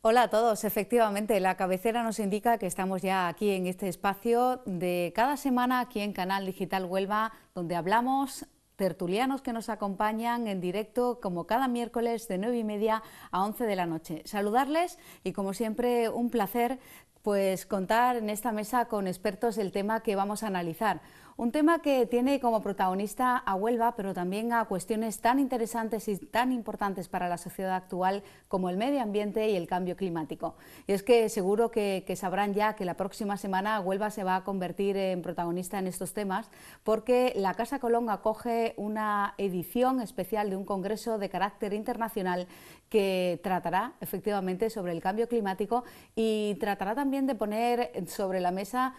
Hola a todos, efectivamente, la cabecera nos indica que estamos ya aquí en este espacio de cada semana aquí en Canal Digital Huelva, donde hablamos, tertulianos que nos acompañan en directo como cada miércoles de 9:30 a 11 de la noche. Saludarles y como siempre un placer pues contar en esta mesa con expertos del tema que vamos a analizar. Un tema que tiene como protagonista a Huelva, pero también a cuestiones tan interesantes y tan importantes para la sociedad actual como el medio ambiente y el cambio climático. Y es que seguro que sabrán ya que la próxima semana Huelva se va a convertir en protagonista en estos temas, porque la Casa Colón acoge una edición especial de un congreso de carácter internacional que tratará efectivamente sobre el cambio climático y tratará también de poner sobre la mesa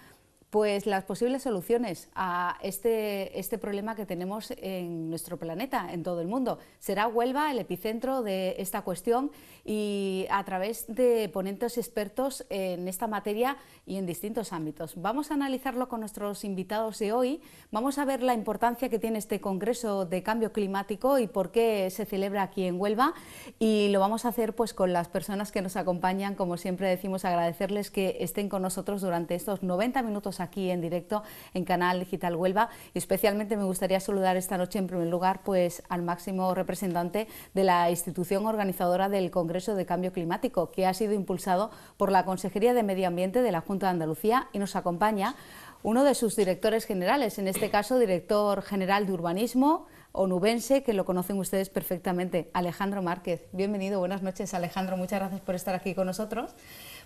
pues las posibles soluciones a este problema que tenemos en nuestro planeta, en todo el mundo. Será Huelva el epicentro de esta cuestión y a través de ponentes expertos en esta materia y en distintos ámbitos. Vamos a analizarlo con nuestros invitados de hoy, vamos a ver la importancia que tiene este Congreso de Cambio Climático y por qué se celebra aquí en Huelva, y lo vamos a hacer pues con las personas que nos acompañan. Como siempre decimos, agradecerles que estén con nosotros durante estos 90 minutos aquí en directo en Canal Digital Huelva, y especialmente me gustaría saludar esta noche en primer lugar pues al máximo representante de la institución organizadora del Congreso de Cambio Climático, que ha sido impulsado por la Consejería de Medio Ambiente de la Junta de Andalucía, y nos acompaña uno de sus directores generales, en este caso director general de Urbanismo onubense, que lo conocen ustedes perfectamente, Alejandro Márquez. Bienvenido, buenas noches Alejandro, muchas gracias por estar aquí con nosotros.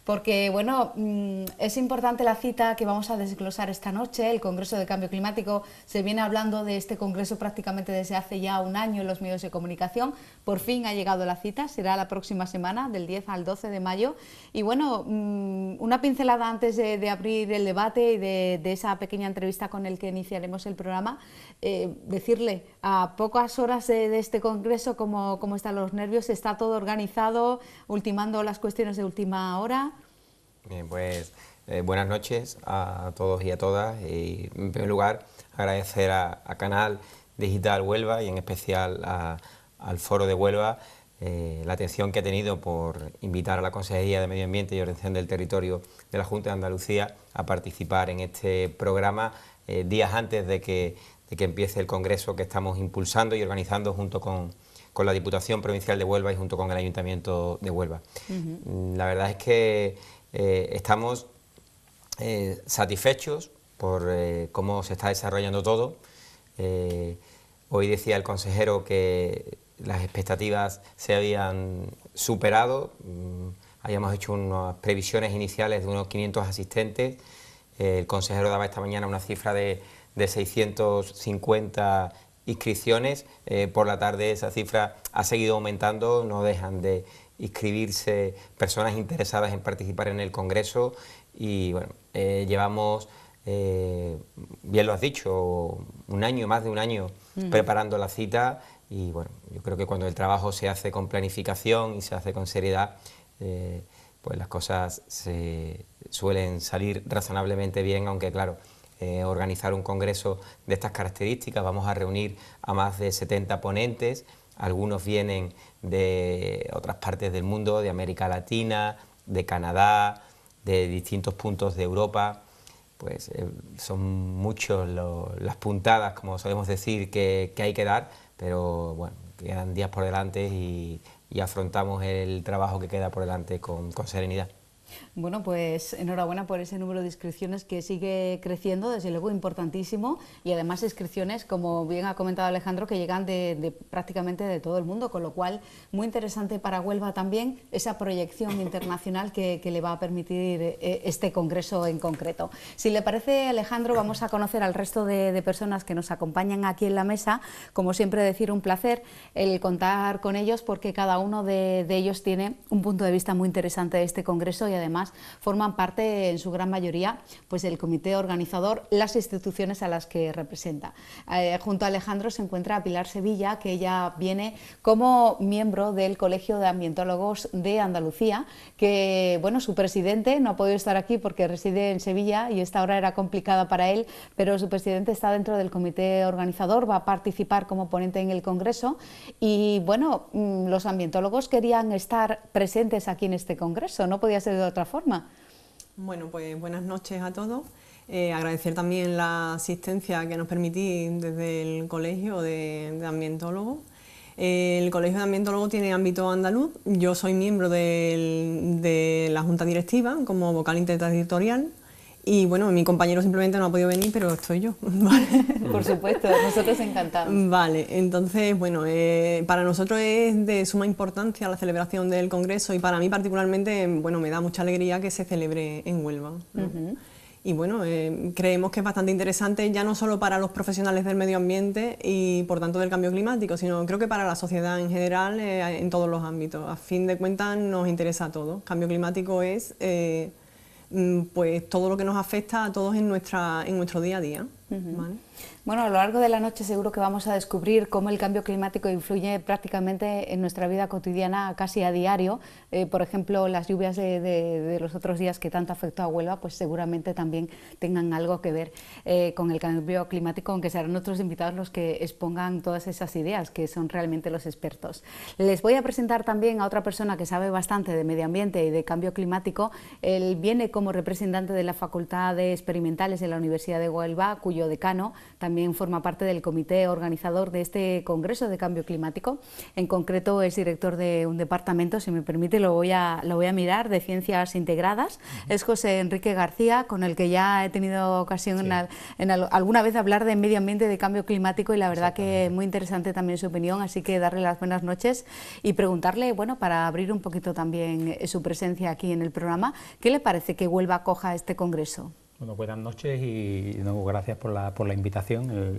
Porque bueno, es importante la cita que vamos a desglosar esta noche, el Congreso de Cambio Climático. Se viene hablando de este congreso prácticamente desde hace ya un año en los medios de comunicación. Por fin ha llegado la cita, será la próxima semana, del 10 al 12 de mayo. Y bueno, una pincelada antes de abrir el debate y de esa pequeña entrevista con el que iniciaremos el programa. Decirle, a pocas horas de este congreso, cómo están los nervios. ¿Está todo organizado, ultimando las cuestiones de última hora? Bien, pues buenas noches a todos y a todas, y en primer lugar agradecer a Canal Digital Huelva y en especial al Foro de Huelva la atención que ha tenido por invitar a la Consejería de Medio Ambiente y Ordenación del Territorio de la Junta de Andalucía a participar en este programa días antes de que empiece el congreso que estamos impulsando y organizando junto con la Diputación Provincial de Huelva y junto con el Ayuntamiento de Huelva. La verdad es que estamos satisfechos por cómo se está desarrollando todo. Hoy decía el consejero que las expectativas se habían superado. Habíamos hecho unas previsiones iniciales de unos 500 asistentes. El consejero daba esta mañana una cifra de 650 inscripciones. Por la tarde esa cifra ha seguido aumentando, no dejan de inscribirse personas interesadas en participar en el Congreso y bueno, llevamos, bien lo has dicho, más de un año preparando la cita, y bueno, yo creo que cuando el trabajo se hace con planificación y se hace con seriedad, pues las cosas se suelen salir razonablemente bien, aunque claro, organizar un congreso de estas características, vamos a reunir a más de 70 ponentes. Algunos vienen de otras partes del mundo, de América Latina, de Canadá, de distintos puntos de Europa. Pues son muchos las puntadas, como solemos decir, que hay que dar, pero bueno, quedan días por delante y afrontamos el trabajo que queda por delante con serenidad. Bueno, pues enhorabuena por ese número de inscripciones que sigue creciendo, desde luego importantísimo, y además inscripciones, como bien ha comentado Alejandro, que llegan de prácticamente de todo el mundo, con lo cual muy interesante para Huelva también esa proyección internacional que le va a permitir este congreso en concreto. Si le parece, Alejandro, vamos a conocer al resto de personas que nos acompañan aquí en la mesa. Como siempre decir, un placer el contar con ellos, porque cada uno de ellos tiene un punto de vista muy interesante de este congreso y además además forman parte en su gran mayoría pues del comité organizador, las instituciones a las que representa. Junto a Alejandro se encuentra Pilar Sevilla, que ella viene como miembro del Colegio de Ambientólogos de Andalucía, que bueno, su presidente no ha podido estar aquí porque reside en Sevilla y esta hora era complicada para él, pero su presidente está dentro del comité organizador, va a participar como ponente en el Congreso y bueno, los ambientólogos querían estar presentes aquí en este Congreso, no podía ser de otra forma. Bueno, pues buenas noches a todos. Agradecer también la asistencia que nos permitís desde el Colegio de Ambientólogos. El Colegio de Ambientólogos tiene ámbito andaluz, yo soy miembro de la Junta Directiva como vocal interterritorial y bueno, mi compañero simplemente no ha podido venir, pero estoy yo. ¿Vale? Por supuesto, nosotros encantados. Vale, entonces bueno, para nosotros es de suma importancia la celebración del Congreso y para mí particularmente, bueno, me da mucha alegría que se celebre en Huelva, ¿no? Y bueno, creemos que es bastante interesante ya no solo para los profesionales del medio ambiente y por tanto del cambio climático, sino creo que para la sociedad en general en todos los ámbitos. A fin de cuentas nos interesa a todos. Cambio climático es pues todo lo que nos afecta a todos en nuestro día a día. ¿Vale? Bueno, a lo largo de la noche seguro que vamos a descubrir cómo el cambio climático influye prácticamente en nuestra vida cotidiana casi a diario. Por ejemplo, las lluvias de los otros días que tanto afectó a Huelva, pues seguramente también tengan algo que ver con el cambio climático, aunque serán otros invitados los que expongan todas esas ideas, que son realmente los expertos. Les voy a presentar también a otra persona que sabe bastante de medio ambiente y de cambio climático. Él viene como representante de la Facultad de Experimentales de la Universidad de Huelva, cuyo decano también forma parte del comité organizador de este Congreso de Cambio Climático. En concreto es director de un departamento, si me permite lo voy a mirar, de Ciencias Integradas. Es José Enrique García, con el que ya he tenido ocasión alguna vez de hablar de medio ambiente, de cambio climático y la verdad que muy interesante también su opinión, así que darle las buenas noches y preguntarle, bueno, para abrir un poquito también su presencia aquí en el programa, ¿qué le parece que Huelva acoja este Congreso? Bueno, buenas noches y gracias por la invitación.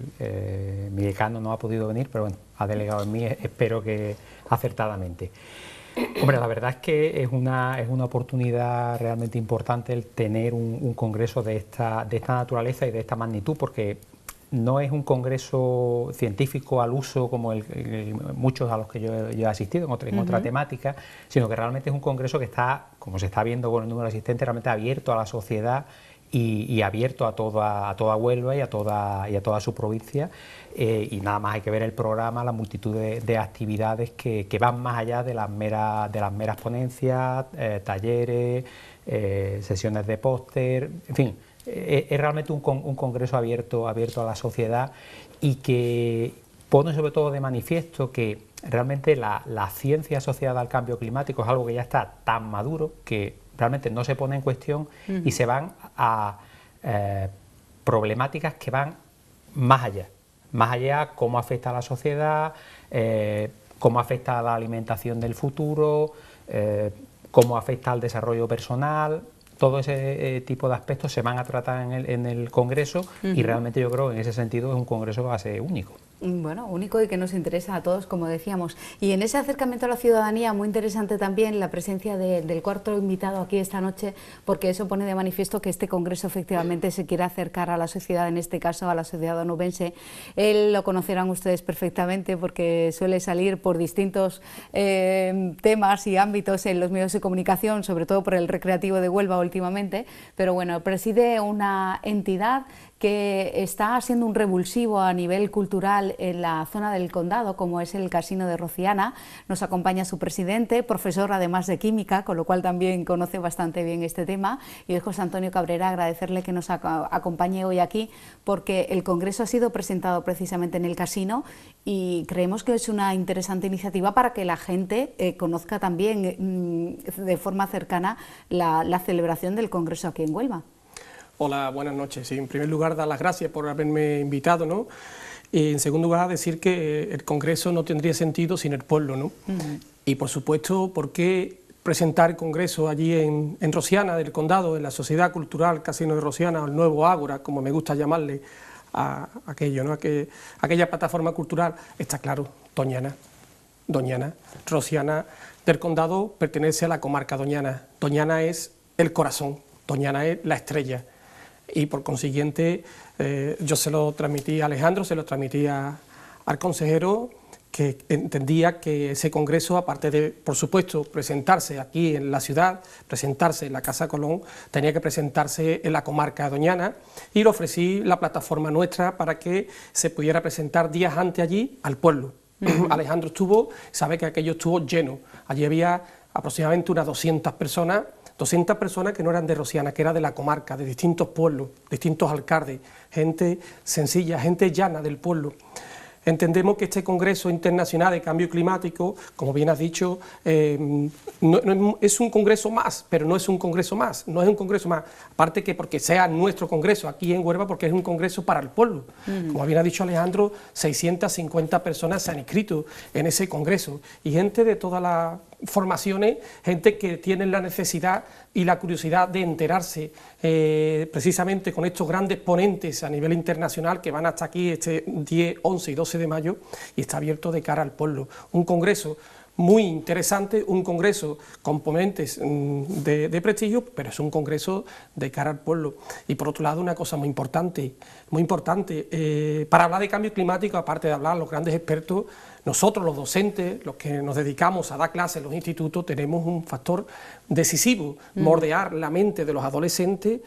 Mi decano no ha podido venir, pero bueno, ha delegado en mí, espero que acertadamente. Hombre, la verdad es que es una oportunidad realmente importante el tener un congreso de esta naturaleza y de esta magnitud, porque no es un congreso científico al uso como muchos a los que yo he asistido en otra temática, sino que realmente es un congreso que está, como se está viendo con el número de asistentes, realmente abierto a la sociedad y abierto a toda Huelva y a toda su provincia, y nada más hay que ver el programa, la multitud de actividades que van más allá de las meras ponencias, talleres, sesiones de póster, en fin, es realmente un congreso abierto a la sociedad y que pone sobre todo de manifiesto que realmente la ciencia asociada al cambio climático es algo que ya está tan maduro que realmente no se pone en cuestión y se van a problemáticas que van más allá, cómo afecta a la sociedad, cómo afecta a la alimentación del futuro, cómo afecta al desarrollo personal. Todo ese tipo de aspectos se van a tratar en el Congreso y realmente yo creo que en ese sentido es un Congreso que va a ser único. Bueno, único y que nos interesa a todos, como decíamos. Y en ese acercamiento a la ciudadanía, muy interesante también la presencia del cuarto invitado aquí esta noche, porque eso pone de manifiesto que este congreso efectivamente se quiere acercar a la sociedad, en este caso a la sociedad onubense. Él lo conocerán ustedes perfectamente porque suele salir por distintos temas y ámbitos en los medios de comunicación, sobre todo por el Recreativo de Huelva últimamente, pero bueno, preside una entidad que está siendo un revulsivo a nivel cultural en la zona del condado, como es el Casino de Rociana. Nos acompaña su presidente, profesor además de química, con lo cual también conoce bastante bien este tema, y es José Antonio Cabrera. Agradecerle que nos acompañe hoy aquí, porque el Congreso ha sido presentado precisamente en el casino y creemos que es una interesante iniciativa para que la gente conozca también de forma cercana la celebración del Congreso aquí en Huelva. Hola, buenas noches. Sí, en primer lugar, dar las gracias por haberme invitado, ¿no? Y en segundo lugar, decir que el Congreso no tendría sentido sin el pueblo, ¿no? Y por supuesto, ¿por qué presentar el Congreso allí en Rociana del Condado, en la Sociedad Cultural Casino de Rociana, o el nuevo Ágora, como me gusta llamarle a aquello, ¿no? Aquella plataforma cultural? Está claro, Doñana. Rociana del Condado pertenece a la comarca Doñana. Doñana es el corazón, Doñana es la estrella. Y por consiguiente yo se lo transmití a Alejandro, se lo transmití al consejero, que entendía que ese congreso, aparte de, por supuesto, presentarse aquí en la ciudad, presentarse en la Casa Colón, tenía que presentarse en la comarca de Doñana, y le ofrecí la plataforma nuestra para que se pudiera presentar días antes allí al pueblo. Alejandro estuvo, sabe que aquello estuvo lleno, allí había aproximadamente unas 200 personas que no eran de Rosiana, que era de la comarca, de distintos pueblos, distintos alcaldes, gente sencilla, gente llana del pueblo. Entendemos que este Congreso Internacional de Cambio Climático, como bien has dicho, no es un congreso más, pero no es un congreso más, no es un congreso más, aparte que porque sea nuestro congreso aquí en Huelva, porque es un congreso para el pueblo. Como bien ha dicho Alejandro, 650 personas se han inscrito en ese congreso, y gente de todas las formaciones, gente que tiene la necesidad y la curiosidad de enterarse precisamente con estos grandes ponentes a nivel internacional que van hasta aquí este 10, 11 y 12 de mayo, y está abierto de cara al pueblo. Un congreso muy interesante, un congreso con ponentes de prestigio, pero es un congreso de cara al pueblo. Y por otro lado, una cosa muy importante, para hablar de cambio climático, aparte de hablar los grandes expertos, nosotros los docentes, los que nos dedicamos a dar clases en los institutos, tenemos un factor decisivo, moldear la mente de los adolescentes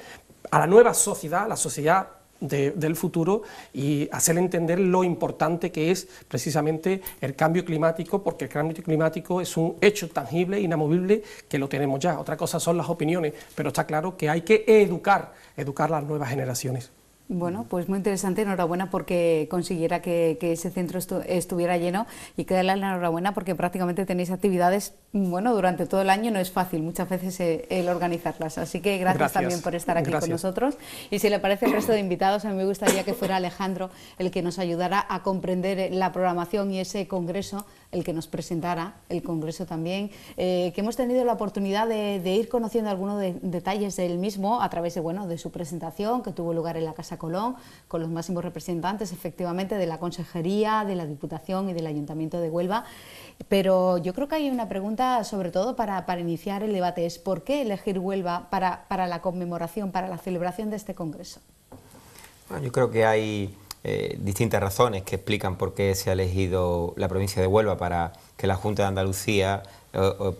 a la nueva sociedad, la sociedad del futuro, y hacerle entender lo importante que es precisamente el cambio climático, porque el cambio climático es un hecho tangible, inamovible, que lo tenemos ya. Otra cosa son las opiniones, pero está claro que hay que educar a las nuevas generaciones. Bueno, pues muy interesante, enhorabuena porque consiguiera que ese centro estuviera lleno, y que darle la enhorabuena porque prácticamente tenéis actividades, bueno, durante todo el año. No es fácil muchas veces el organizarlas, así que gracias también por estar aquí con nosotros. Y si le parece al resto de invitados, a mí me gustaría que fuera Alejandro el que nos ayudara a comprender la programación y ese congreso, el que nos presentara el congreso también, que hemos tenido la oportunidad de ir conociendo algunos detalles del mismo a través de, bueno, de su presentación que tuvo lugar en la Casa Colón, con los máximos representantes efectivamente de la Consejería, de la Diputación y del Ayuntamiento de Huelva. Pero yo creo que hay una pregunta, sobre todo para iniciar el debate, es ¿por qué elegir Huelva para la conmemoración, para la celebración de este congreso? Bueno, yo creo que hay distintas razones que explican por qué se ha elegido la provincia de Huelva para que la Junta de Andalucía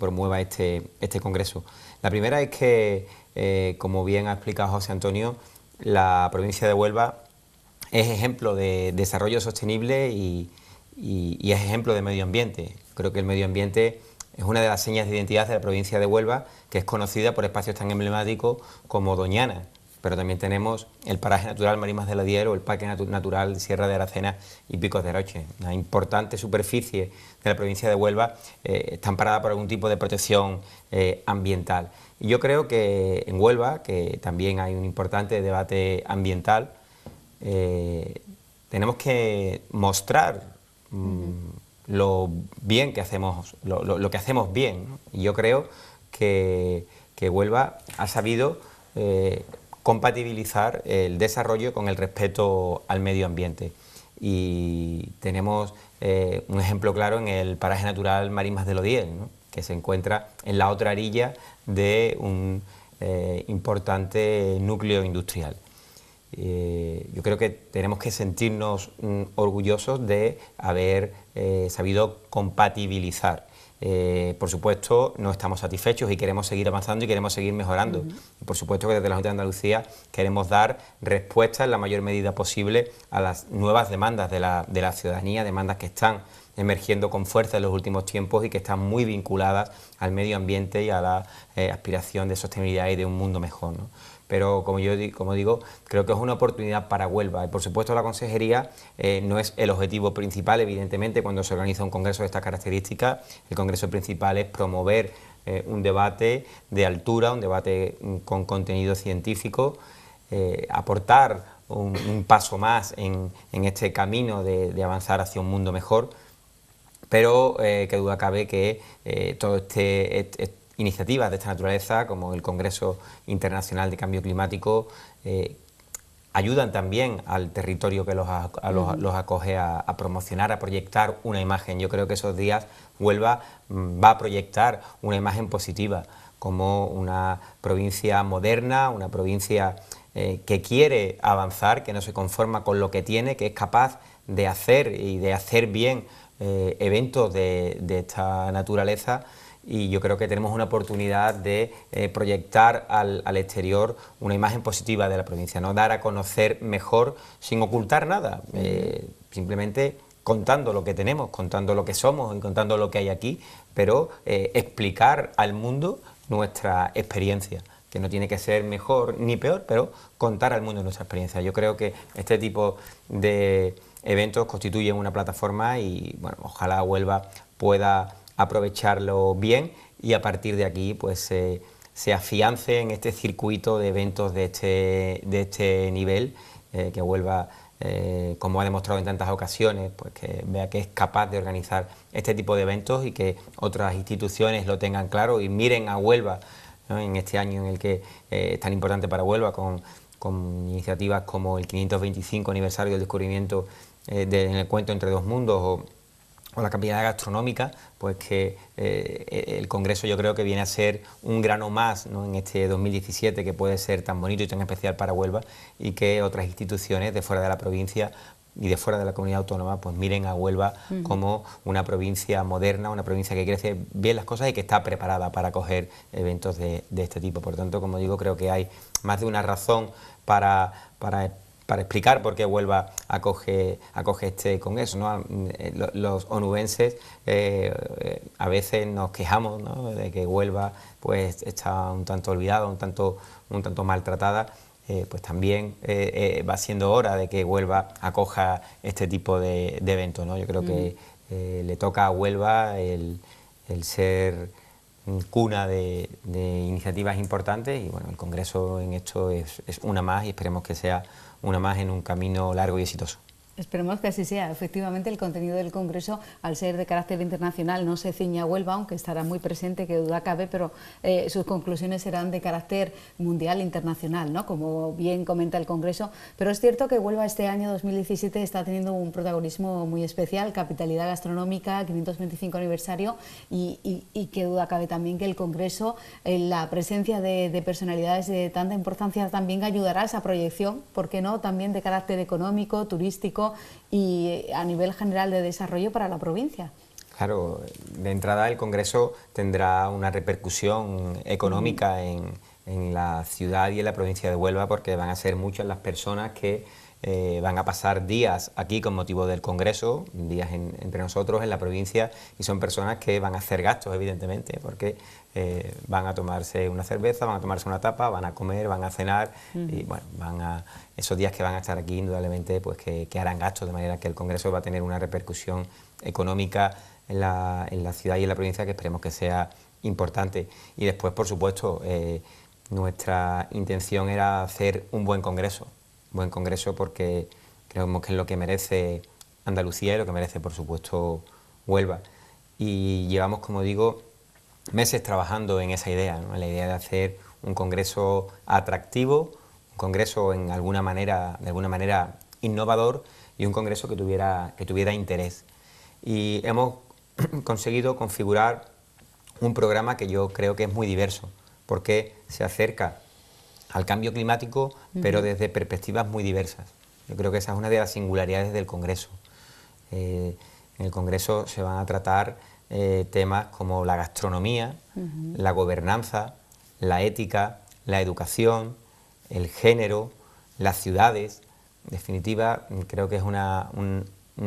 promueva este congreso. La primera es que, como bien ha explicado José Antonio, la provincia de Huelva es ejemplo de desarrollo sostenible y es ejemplo de medio ambiente. Creo que el medio ambiente es una de las señas de identidad de la provincia de Huelva, que es conocida por espacios tan emblemáticos como Doñana, pero también tenemos el paraje natural Marismas de Lodier o el Parque Natural Sierra de Aracena y Picos de Aroche. Una importante superficie de la provincia de Huelva está amparada por algún tipo de protección ambiental. Y yo creo que en Huelva, que también hay un importante debate ambiental, tenemos que mostrar lo bien que hacemos, lo que hacemos bien, ¿no? Y yo creo que Huelva ha sabido compatibilizar el desarrollo con el respeto al medio ambiente. Y tenemos un ejemplo claro en el paraje natural Marismas de Lodier, ¿no?, que se encuentra en la otra orilla de un importante núcleo industrial. Yo creo que tenemos que sentirnos orgullosos de haber sabido compatibilizar. Por supuesto, no estamos satisfechos y queremos seguir avanzando y queremos seguir mejorando. Y por supuesto que desde la Junta de Andalucía queremos dar respuesta en la mayor medida posible a las nuevas demandas de la ciudadanía, demandas que están emergiendo con fuerza en los últimos tiempos y que están muy vinculadas al medio ambiente y a la aspiración de sostenibilidad y de un mundo mejor, ¿no? Pero como digo, creo que es una oportunidad para Huelva y por supuesto la Consejería no es el objetivo principal, evidentemente, cuando se organiza un congreso de estas características. El congreso principal es promover un debate de altura, un debate con contenido científico, aportar un paso más en este camino de avanzar hacia un mundo mejor, pero que duda cabe que todo iniciativas de esta naturaleza, como el Congreso Internacional de Cambio Climático, ayudan también al territorio que los acoge a promocionar, a proyectar una imagen. Yo creo que esos días Huelva va a proyectar una imagen positiva, como una provincia moderna, una provincia que quiere avanzar, que no se conforma con lo que tiene, que es capaz de hacer y de hacer bien eventos de esta naturaleza. Y yo creo que tenemos una oportunidad de proyectar al exterior una imagen positiva de la provincia, ¿no? Dar a conocer mejor sin ocultar nada, simplemente contando lo que tenemos, contando lo que somos y contando lo que hay aquí, pero explicar al mundo nuestra experiencia, que no tiene que ser mejor ni peor, pero contar al mundo nuestra experiencia. Yo creo que este tipo de eventos constituyen una plataforma y bueno, ojalá Huelva pueda aprovecharlo bien y a partir de aquí pues se afiance en este circuito de eventos de este nivel, que Huelva, como ha demostrado en tantas ocasiones, pues que vea que es capaz de organizar este tipo de eventos y que otras instituciones lo tengan claro y miren a Huelva, ¿no? En este año en el que es tan importante para Huelva, con iniciativas como el 525 aniversario del descubrimiento en el cuento Entre dos mundos o la capitalidad gastronómica, pues que el Congreso yo creo que viene a ser un grano más, ¿no? En este 2017 que puede ser tan bonito y tan especial para Huelva y que otras instituciones de fuera de la provincia y de fuera de la comunidad autónoma pues miren a Huelva como una provincia moderna, una provincia que quiere hacer bien las cosas y que está preparada para acoger eventos de este tipo. Por tanto, como digo, creo que hay más de una razón para explicar por qué Huelva acoge este congreso, ¿no? Los onubenses a veces nos quejamos, ¿no? De que Huelva pues está un tanto olvidada, un tanto maltratada. Pues también va siendo hora de que Huelva acoja este tipo de eventos, ¿no? Yo creo que le toca a Huelva el ser cuna de iniciativas importantes y bueno, el Congreso en esto es una más y esperemos que sea una más en un camino largo y exitoso. Esperemos que así sea. Efectivamente, el contenido del Congreso, al ser de carácter internacional, no se ciñe a Huelva, aunque estará muy presente, que duda cabe, pero sus conclusiones serán de carácter mundial e internacional, ¿no? Como bien comenta el Congreso. Pero es cierto que Huelva este año 2017 está teniendo un protagonismo muy especial, capitalidad gastronómica, 525 aniversario, y que duda cabe también que el Congreso, la presencia de personalidades de tanta importancia también ayudará a esa proyección, ¿por qué no?, también de carácter económico, turístico y a nivel general de desarrollo para la provincia. Claro, de entrada el Congreso tendrá una repercusión económica en la ciudad y en la provincia de Huelva porque van a ser muchas las personas que van a pasar días aquí con motivo del Congreso, días entre nosotros en la provincia y son personas que van a hacer gastos evidentemente porque van a tomarse una cerveza, van a tomarse una tapa, van a comer, van a cenar y bueno, esos días que van a estar aquí indudablemente pues que harán gastos, de manera que el Congreso va a tener una repercusión económica en la ciudad y en la provincia que esperemos que sea importante. Y después, por supuesto, nuestra intención era hacer un buen congreso porque creemos que es lo que merece Andalucía y lo que merece, por supuesto, Huelva. Y llevamos, como digo, meses trabajando en esa idea, ¿no? En la idea de hacer un congreso atractivo, un congreso de alguna manera innovador y un congreso que tuviera interés. Y hemos conseguido configurar un programa que yo creo que es muy diverso, porque se acerca al cambio climático, pero desde perspectivas muy diversas. Yo creo que esa es una de las singularidades del Congreso. En el Congreso se van a tratar temas como la gastronomía, la gobernanza, la ética, la educación, el género, las ciudades. En definitiva, creo que es un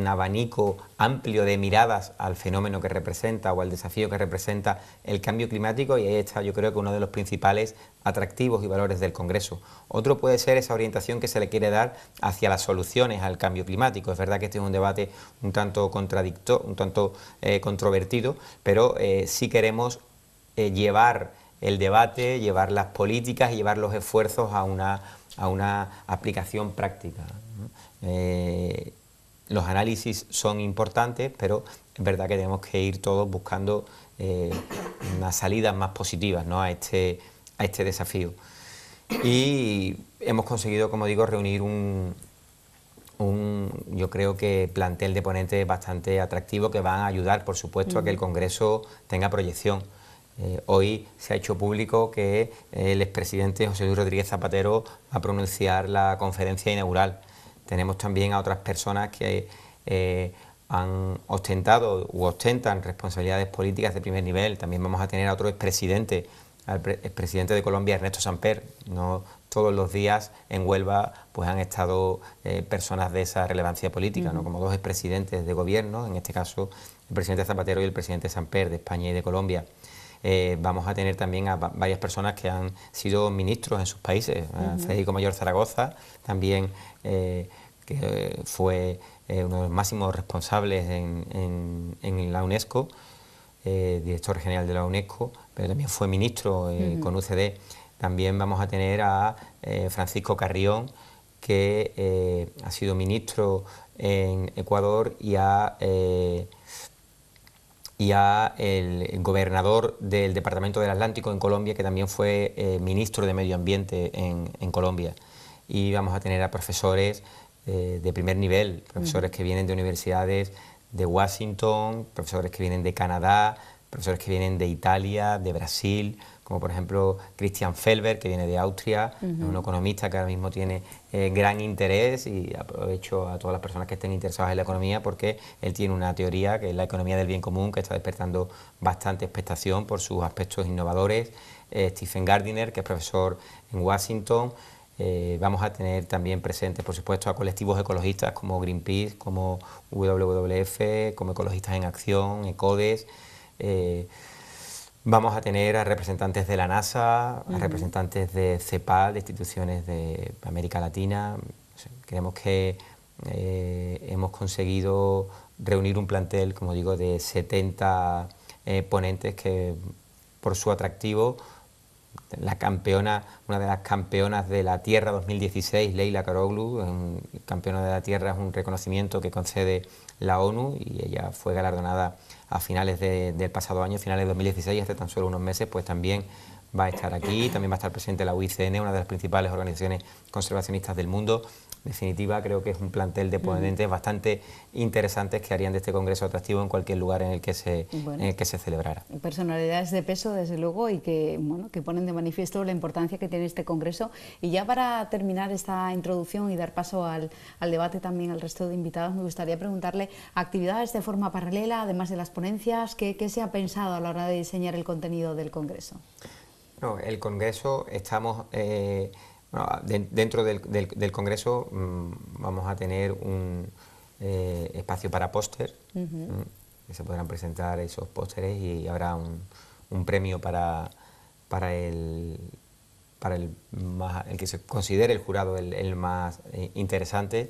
abanico amplio de miradas al fenómeno que representa o al desafío que representa el cambio climático y ahí está yo creo que uno de los principales atractivos y valores del Congreso. Otro puede ser esa orientación que se le quiere dar hacia las soluciones al cambio climático. Es verdad que este es un debate un tanto controvertido, pero sí queremos llevar el debate, llevar las políticas y llevar los esfuerzos a una aplicación práctica, ¿no? Los análisis son importantes, pero es verdad que tenemos que ir todos buscando unas salidas más positivas, ¿no? a este desafío. Y hemos conseguido, como digo, reunir yo creo que plantel de ponentes bastante atractivo que van a ayudar, por supuesto, a que el Congreso tenga proyección. Hoy se ha hecho público que el expresidente José Luis Rodríguez Zapatero va a pronunciar la conferencia inaugural. Tenemos también a otras personas que han ostentado u ostentan responsabilidades políticas de primer nivel. También vamos a tener a otro expresidente, al expresidente de Colombia, Ernesto Samper. No todos los días en Huelva pues han estado personas de esa relevancia política, ¿no? Como dos expresidentes de gobierno, en este caso el presidente Zapatero y el presidente Samper de España y de Colombia. Vamos a tener también a varias personas que han sido ministros en sus países. Federico Mayor Zaragoza, también que fue uno de los máximos responsables en la UNESCO, director general de la UNESCO, pero también fue ministro con UCD. También vamos a tener a Francisco Carrión, que ha sido ministro en Ecuador, y a el gobernador del Departamento del Atlántico en Colombia, que también fue ministro de Medio Ambiente en Colombia. Y vamos a tener a profesores de primer nivel, profesores que vienen de universidades de Washington, profesores que vienen de Canadá, profesores que vienen de Italia, de Brasil, como por ejemplo Christian Felber, que viene de Austria, un economista que ahora mismo tiene gran interés, y aprovecho a todas las personas que estén interesadas en la economía, porque él tiene una teoría que es la economía del bien común, que está despertando bastante expectación por sus aspectos innovadores. Stephen Gardiner, que es profesor en Washington. Vamos a tener también presentes, por supuesto, a colectivos ecologistas como Greenpeace, como WWF, como Ecologistas en Acción, ECODES. Vamos a tener a representantes de la NASA, a representantes de CEPAL, de instituciones de América Latina. Creemos que hemos conseguido reunir un plantel, como digo, de 70 ponentes que, por su atractivo, la campeona, una de las campeonas de la Tierra 2016, Leila Karoglu, campeona de la Tierra, es un reconocimiento que concede la ONU, y ella fue galardonada a finales del pasado año, finales de 2016, hace tan solo unos meses, pues también va a estar aquí. También va a estar presente la UICN, una de las principales organizaciones conservacionistas del mundo. En definitiva, creo que es un plantel de ponentes bastante interesantes que harían de este congreso atractivo en cualquier lugar en el que se celebrara. Personalidades de peso, desde luego, y que, bueno, que ponen de manifiesto la importancia que tiene este congreso. Y ya para terminar esta introducción y dar paso al debate también al resto de invitados, me gustaría preguntarle actividades de forma paralela, además de las ponencias, ¿qué se ha pensado a la hora de diseñar el contenido del congreso? No, el congreso estamos... dentro del Congreso vamos a tener un espacio para póster, que se podrán presentar esos pósteres, y habrá un premio para el que se considere el jurado el más interesante.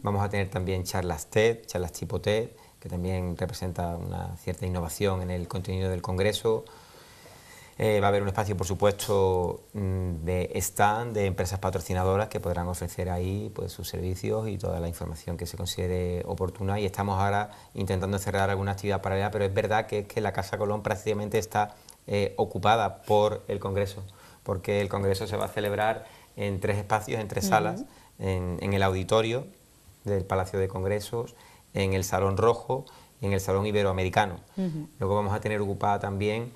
Vamos a tener también charlas TED, charlas tipo TED, que también representa una cierta innovación en el contenido del Congreso. Va a haber un espacio, por supuesto, de stand de empresas patrocinadoras que podrán ofrecer ahí pues sus servicios y toda la información que se considere oportuna, y estamos ahora intentando cerrar alguna actividad paralela, pero es verdad que la Casa Colón prácticamente está ocupada por el Congreso, porque el Congreso se va a celebrar en 3 espacios, en 3 salas, en el auditorio del Palacio de Congresos, en el Salón Rojo y en el Salón Iberoamericano. Luego vamos a tener ocupada también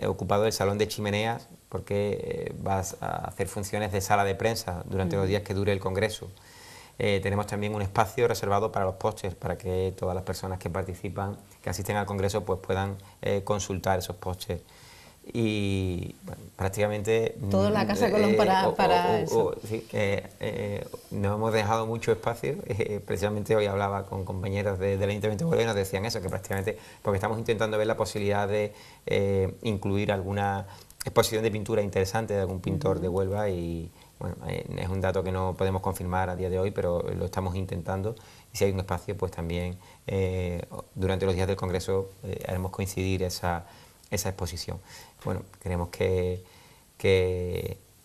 ocupado el Salón de Chimeneas, porque vas a hacer funciones de sala de prensa durante los días que dure el Congreso. Tenemos también un espacio reservado para los pósters, para que todas las personas que participan, que asisten al Congreso, pues puedan consultar esos pósters. Y bueno, prácticamente... Toda la Casa Colón para eso. Sí, no hemos dejado mucho espacio. Precisamente hoy hablaba con compañeros del Ayuntamiento de Huelva y nos decían eso, que prácticamente, porque estamos intentando ver la posibilidad de incluir alguna exposición de pintura interesante de algún pintor de Huelva, y bueno, es un dato que no podemos confirmar a día de hoy, pero lo estamos intentando, y si hay un espacio, pues también durante los días del Congreso haremos coincidir esa exposición. Bueno, creemos que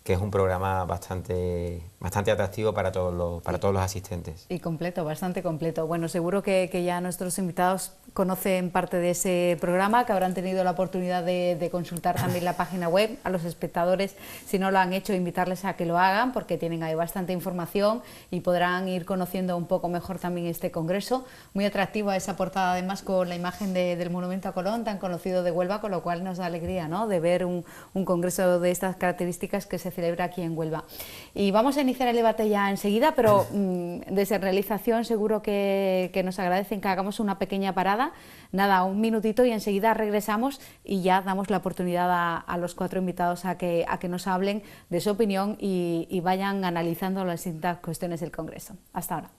que es un programa bastante atractivo para todos los asistentes. Y completo, bastante completo. Bueno, seguro que ya nuestros invitados conocen parte de ese programa, que habrán tenido la oportunidad de consultar también la página web. A los espectadores, si no lo han hecho, invitarles a que lo hagan, porque tienen ahí bastante información y podrán ir conociendo un poco mejor también este congreso. Muy atractiva esa portada, además, con la imagen del Monumento a Colón, tan conocido de Huelva, con lo cual nos da alegría, ¿no?, de ver un congreso de estas características que se celebra aquí en Huelva. Y vamos a iniciar el debate ya enseguida, pero desde realización seguro que nos agradecen que hagamos una pequeña parada, nada, un minutito, y enseguida regresamos y ya damos la oportunidad a los cuatro invitados a que nos hablen de su opinión y vayan analizando las distintas cuestiones del Congreso. Hasta ahora.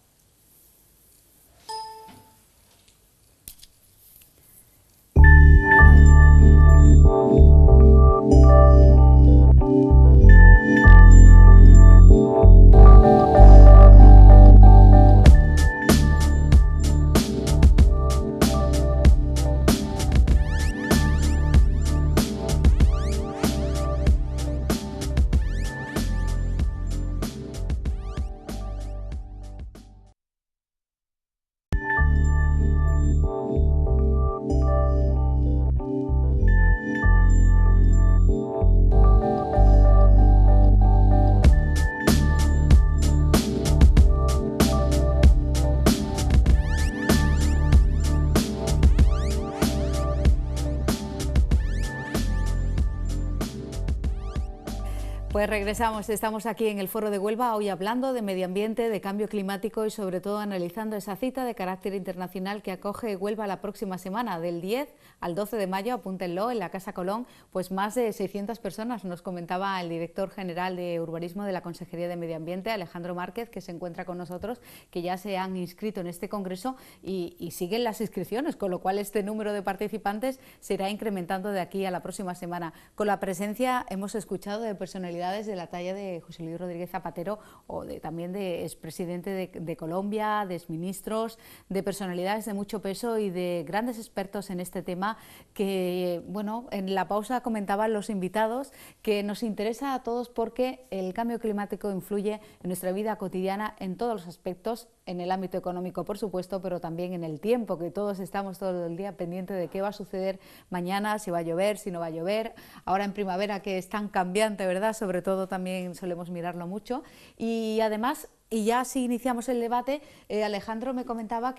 Pues regresamos, estamos aquí en el Foro de Huelva, hoy hablando de medio ambiente, de cambio climático y sobre todo analizando esa cita de carácter internacional que acoge Huelva la próxima semana, del 10 al 12 de mayo, apúntenlo, en la Casa Colón, pues más de 600 personas, nos comentaba el director general de Urbanismo de la Consejería de Medio Ambiente, Alejandro Márquez, que se encuentra con nosotros, que ya se han inscrito en este congreso y siguen las inscripciones, con lo cual este número de participantes se irá incrementando de aquí a la próxima semana. Con la presencia, hemos escuchado, de personalidades de la talla de José Luis Rodríguez Zapatero o también de expresidente de Colombia, de exministros, de personalidades de mucho peso y de grandes expertos en este tema que, bueno, en la pausa comentaban los invitados que nos interesa a todos porque el cambio climático influye en nuestra vida cotidiana en todos los aspectos, en el ámbito económico, por supuesto, pero también en el tiempo, que todos estamos todo el día pendientes de qué va a suceder mañana, si va a llover, si no va a llover, ahora en primavera que es tan cambiante, ¿verdad?, sobre todo también solemos mirarlo mucho. Y además, y ya si iniciamos el debate, Alejandro me comentaba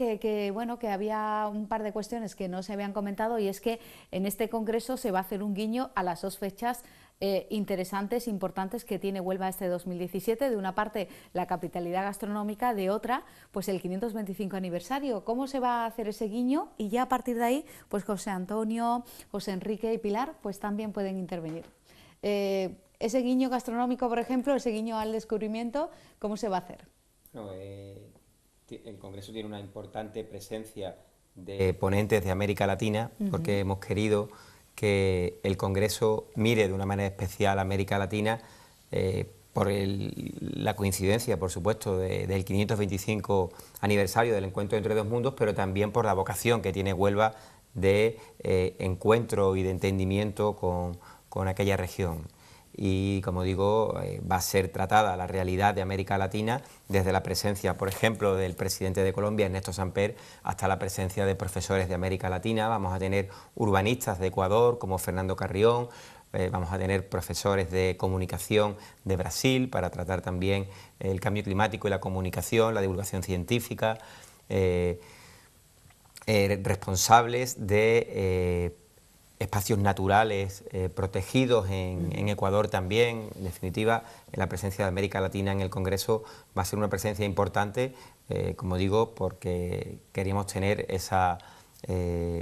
bueno, que había un par de cuestiones que no se habían comentado, y es que en este congreso se va a hacer un guiño a las dos fechas interesantes, importantes que tiene Huelva este 2017, de una parte la capitalidad gastronómica, de otra pues el 525 aniversario. ¿Cómo se va a hacer ese guiño? Y ya a partir de ahí pues José Antonio, José Enrique y Pilar pues también pueden intervenir. Ese guiño gastronómico, por ejemplo, ese guiño al descubrimiento, ¿cómo se va a hacer? No, el Congreso tiene una importante presencia de ponentes de América Latina, porque hemos querido que el Congreso mire de una manera especial a América Latina por la coincidencia, por supuesto, del 525 aniversario del Encuentro entre dos mundos, pero también por la vocación que tiene Huelva de encuentro y de entendimiento con aquella región. Y, como digo, va a ser tratada la realidad de América Latina desde la presencia, por ejemplo, del presidente de Colombia, Ernesto Samper, hasta la presencia de profesores de América Latina. Vamos a tener urbanistas de Ecuador, como Fernando Carrión, vamos a tener profesores de comunicación de Brasil, para tratar también el cambio climático y la comunicación, la divulgación científica, responsables de espacios naturales protegidos en Ecuador también. En definitiva, la presencia de América Latina en el Congreso va a ser una presencia importante, como digo, porque queríamos tener esa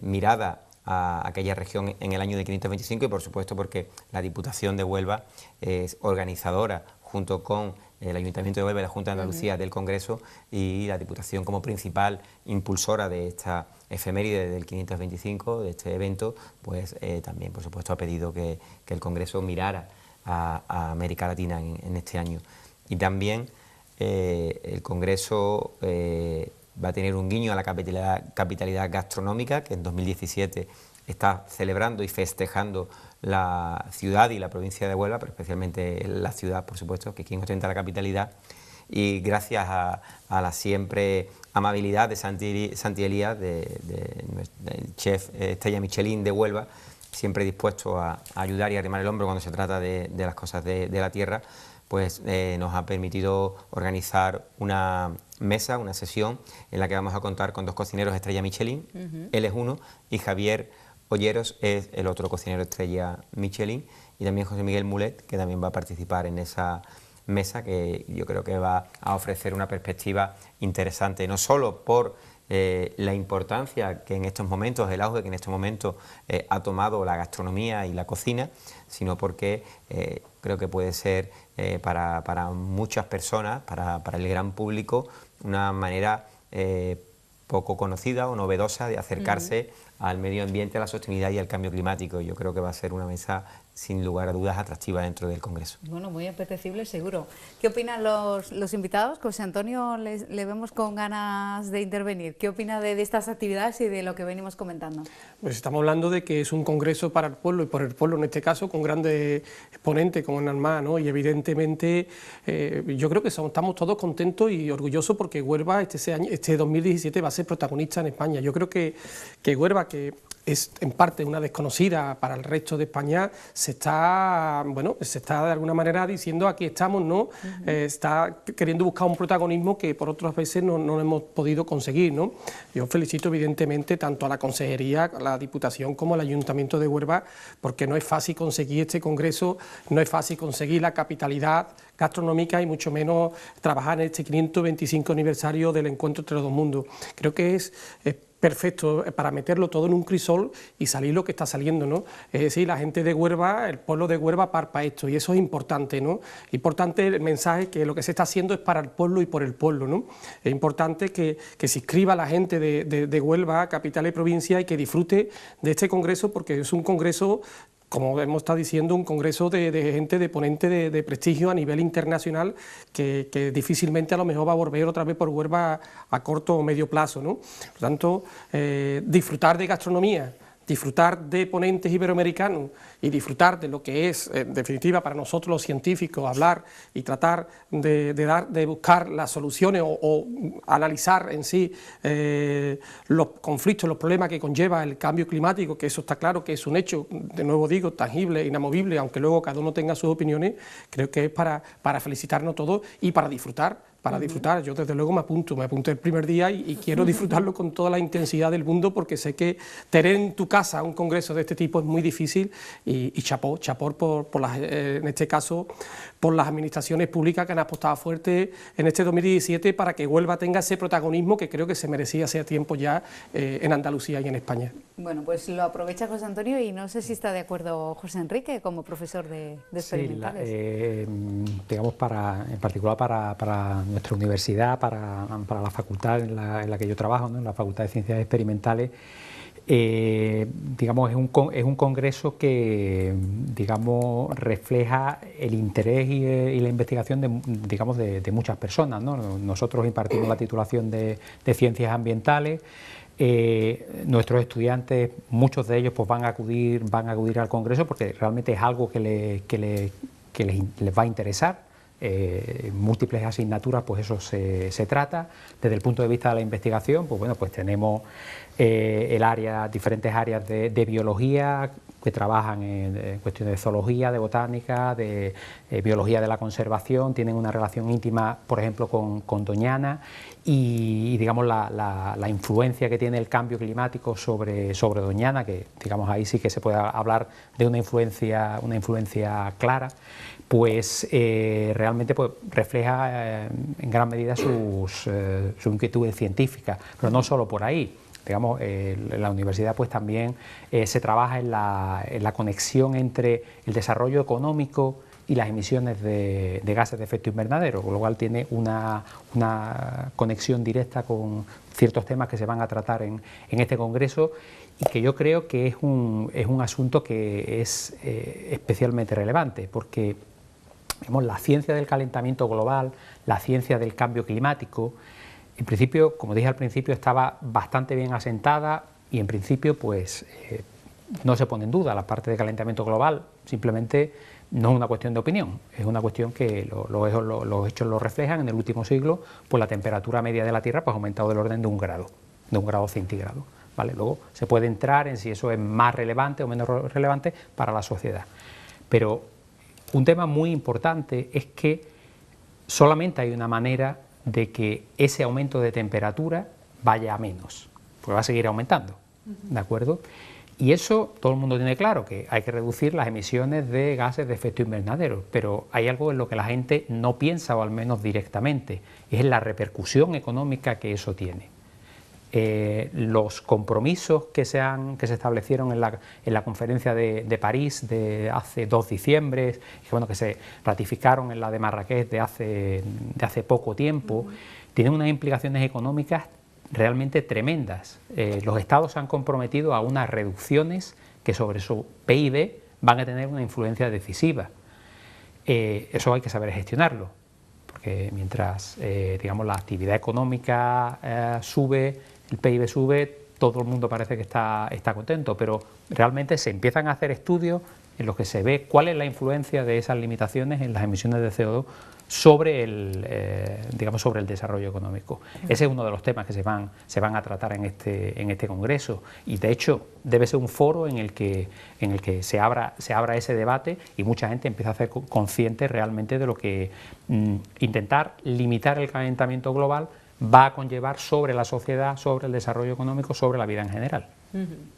mirada a aquella región en el año de 525 y, por supuesto, porque la Diputación de Huelva es organizadora, junto con el Ayuntamiento de Huelva y la Junta de Andalucía, del Congreso, y la Diputación como principal impulsora de esta efeméride del 525, de este evento, pues también, por supuesto, ha pedido que el Congreso mirara a América Latina en este año. Y también el Congreso va a tener un guiño a la capitalidad gastronómica, que en 2017 está celebrando y festejando la ciudad y la provincia de Huelva, pero especialmente la ciudad, por supuesto, que quien ostenta la capitalidad, y gracias a la siempre amabilidad de Santi Elías, del chef Estrella Michelin de Huelva, siempre dispuesto a ayudar y a arrimar el hombro cuando se trata de las cosas de la tierra, pues nos ha permitido organizar una mesa, una sesión en la que vamos a contar con 2 cocineros Estrella Michelin, él es uno, y Javier Olleros es el otro cocinero Estrella Michelin, y también José Miguel Mulet, que también va a participar en esa mesa, que yo creo que va a ofrecer una perspectiva interesante, no solo por la importancia que en estos momentos, el auge que en estos momentos ha tomado la gastronomía y la cocina, sino porque creo que puede ser para muchas personas, para el gran público, una manera poco conocida o novedosa de acercarse al medio ambiente, a la sostenibilidad y al cambio climático. Yo creo que va a ser una mesa sin lugar a dudas atractiva dentro del Congreso. Bueno, muy apetecible seguro. ¿Qué opinan los invitados? José Antonio, le vemos con ganas de intervenir. ¿Qué opina de estas actividades y de lo que venimos comentando? Pues estamos hablando de que es un congreso para el pueblo, y por el pueblo en este caso, con grandes exponentes como Narmá, ¿no? Y evidentemente yo creo que estamos todos contentos y orgullosos porque Huelva este 2017 va a ser protagonista en España. Yo creo que Huelva, que es en parte una desconocida para el resto de España, se está de alguna manera diciendo aquí estamos, ¿no? Está queriendo buscar un protagonismo que por otras veces no hemos podido conseguir, ¿no? Yo felicito evidentemente tanto a la Consejería, a la Diputación como al Ayuntamiento de Huelva, porque no es fácil conseguir este congreso, no es fácil conseguir la capitalidad gastronómica y mucho menos trabajar en este 525 aniversario del encuentro entre los dos mundos. Creo que es perfecto para meterlo todo en un crisol y salir lo que está saliendo, ¿no? Es decir, la gente de Huelva, el pueblo de Huelva parpa esto, y eso es importante, ¿no? Importante el mensaje que lo que se está haciendo es para el pueblo y por el pueblo, ¿no? Es importante que se inscriba la gente de Huelva, capital y provincia, y que disfrute de este congreso, porque es un congreso, como hemos estado diciendo, un congreso de gente, de ponente de prestigio a nivel internacional, que difícilmente a lo mejor va a volver otra vez por Huelva a corto o medio plazo, ¿no? Por lo tanto, disfrutar de gastronomía, disfrutar de ponentes iberoamericanos y disfrutar de lo que es, en definitiva, para nosotros los científicos, hablar y tratar de buscar las soluciones o analizar en sí los conflictos, los problemas que conlleva el cambio climático, que eso está claro que es un hecho, de nuevo digo, tangible, inamovible, aunque luego cada uno tenga sus opiniones. Creo que es para felicitarnos todos y para disfrutar. Yo desde luego me apunto el primer día y quiero disfrutarlo con toda la intensidad del mundo, porque sé que tener en tu casa un congreso de este tipo es muy difícil, y chapó por las, en este caso, por las administraciones públicas que han apostado fuerte en este 2017 para que Huelva tenga ese protagonismo que creo que se merecía hace tiempo ya en Andalucía y en España. Bueno, pues lo aprovecha José Antonio, y no sé si está de acuerdo José Enrique como profesor de experimentales. Sí, digamos, en particular para nuestra universidad, para la facultad en la que yo trabajo, ¿no? En la Facultad de Ciencias Experimentales, digamos, es un congreso que, digamos, refleja el interés y la investigación de muchas personas, ¿no? Nosotros impartimos la titulación de Ciencias Ambientales. Nuestros estudiantes, muchos de ellos, pues van a acudir al congreso porque realmente es algo que les va a interesar. Múltiples asignaturas, pues eso se trata. Desde el punto de vista de la investigación, pues bueno, pues tenemos diferentes áreas de biología que trabajan en cuestiones de zoología, de botánica, de biología de la conservación, tienen una relación íntima, por ejemplo, con Doñana, y digamos la influencia que tiene el cambio climático sobre Doñana, que digamos ahí sí que se puede hablar de una influencia clara, pues realmente pues, refleja en gran medida sus inquietudes científicas, pero no solo por ahí. Digamos, en la universidad pues también se trabaja en la conexión entre el desarrollo económico y las emisiones de gases de efecto invernadero, con lo cual tiene una conexión directa con ciertos temas que se van a tratar en este congreso, y que yo creo que es un asunto que es especialmente relevante, porque digamos, la ciencia del calentamiento global, la ciencia del cambio climático, en principio, como dije al principio, estaba bastante bien asentada, y en principio pues no se pone en duda la parte de calentamiento global, simplemente no es una cuestión de opinión, es una cuestión que los hechos lo reflejan. En el último siglo, pues la temperatura media de la Tierra pues, ha aumentado del orden de 1 grado centígrado. ¿Vale? Luego se puede entrar en si eso es más relevante o menos relevante para la sociedad. Pero un tema muy importante es que solamente hay una manera de que ese aumento de temperatura vaya a menos, porque va a seguir aumentando, ¿de acuerdo? Y eso todo el mundo tiene claro, que hay que reducir las emisiones de gases de efecto invernadero, pero hay algo en lo que la gente no piensa, o al menos directamente, es en la repercusión económica que eso tiene. Los compromisos que se establecieron en la conferencia de París de hace 2 diciembres, que se ratificaron en la de Marrakech de hace poco tiempo, tienen unas implicaciones económicas realmente tremendas. Los estados se han comprometido a unas reducciones que sobre su PIB van a tener una influencia decisiva. Eso hay que saber gestionarlo, porque mientras la actividad económica sube, el PIB sube, todo el mundo parece que está contento, pero realmente se empiezan a hacer estudios en los que se ve cuál es la influencia de esas limitaciones en las emisiones de CO2 sobre el desarrollo económico. Ese es uno de los temas que se van a tratar en este congreso, y de hecho debe ser un foro en el que se abra ese debate y mucha gente empieza a ser consciente realmente de lo que intentar limitar el calentamiento global va a conllevar sobre la sociedad, sobre el desarrollo económico, sobre la vida en general.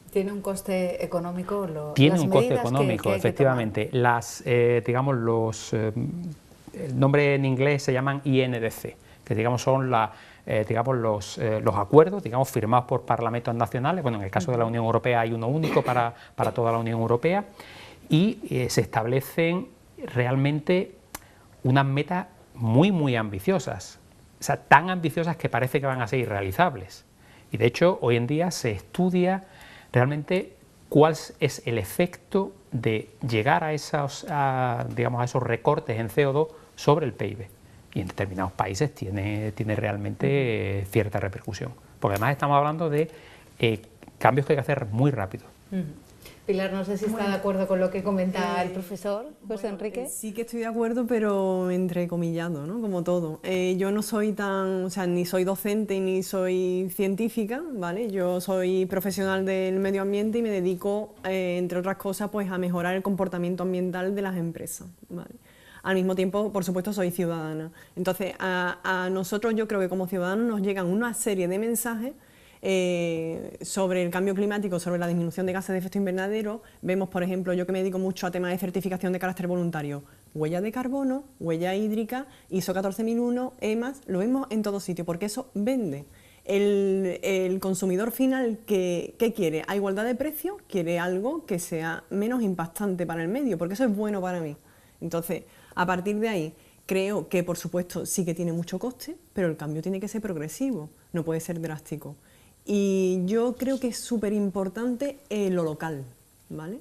¿Tiene un coste económico? Tiene un coste económico, efectivamente. El nombre en inglés se llaman INDC, que son los acuerdos firmados por parlamentos nacionales. Bueno, en el caso de la Unión Europea hay uno único para toda la Unión Europea, y se establecen realmente unas metas muy, muy ambiciosas. O sea, tan ambiciosas que parece que van a ser irrealizables. Y de hecho, hoy en día se estudia realmente cuál es el efecto de llegar a esos recortes en CO2 sobre el PIB. Y en determinados países tiene realmente cierta repercusión. Porque además estamos hablando de cambios que hay que hacer muy rápido. Pilar, no sé si está de acuerdo con lo que comenta el profesor José Enrique. Sí que estoy de acuerdo, pero entrecomillado, ¿no? Como todo. Yo no soy ni soy docente ni soy científica, ¿vale? Yo soy profesional del medio ambiente y me dedico, entre otras cosas, pues a mejorar el comportamiento ambiental de las empresas, ¿vale? Al mismo tiempo, por supuesto, soy ciudadana. Entonces, a nosotros, yo creo que como ciudadanos nos llegan una serie de mensajes sobre el cambio climático, sobre la disminución de gases de efecto invernadero. Vemos, por ejemplo, yo que me dedico mucho a temas de certificación de carácter voluntario, huella de carbono, huella hídrica, ISO 14001, EMAS, lo vemos en todo sitio, porque eso vende. El consumidor final, ¿qué quiere? A igualdad de precio, quiere algo que sea menos impactante para el medio, porque eso es bueno para mí. Entonces, a partir de ahí, creo que, por supuesto, sí que tiene mucho coste, pero el cambio tiene que ser progresivo, no puede ser drástico. Y yo creo que es súper importante lo local, ¿vale?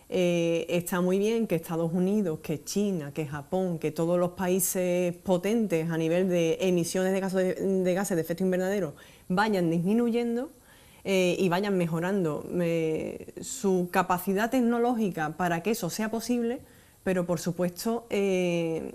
Está muy bien que Estados Unidos, que China, que Japón, que todos los países potentes a nivel de emisiones de gases de efecto invernadero vayan disminuyendo y vayan mejorando su capacidad tecnológica para que eso sea posible, pero por supuesto yo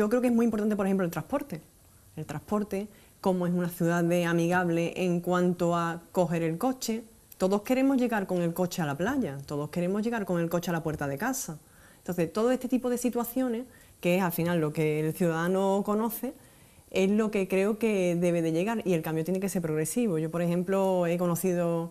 creo que es muy importante, por ejemplo, el transporte. Cómo es una ciudad amigable en cuanto a coger el coche. Todos queremos llegar con el coche a la playa, todos queremos llegar con el coche a la puerta de casa. Entonces, todo este tipo de situaciones, que es al final lo que el ciudadano conoce, es lo que creo que debe de llegar, y el cambio tiene que ser progresivo. Yo, por ejemplo, he conocido,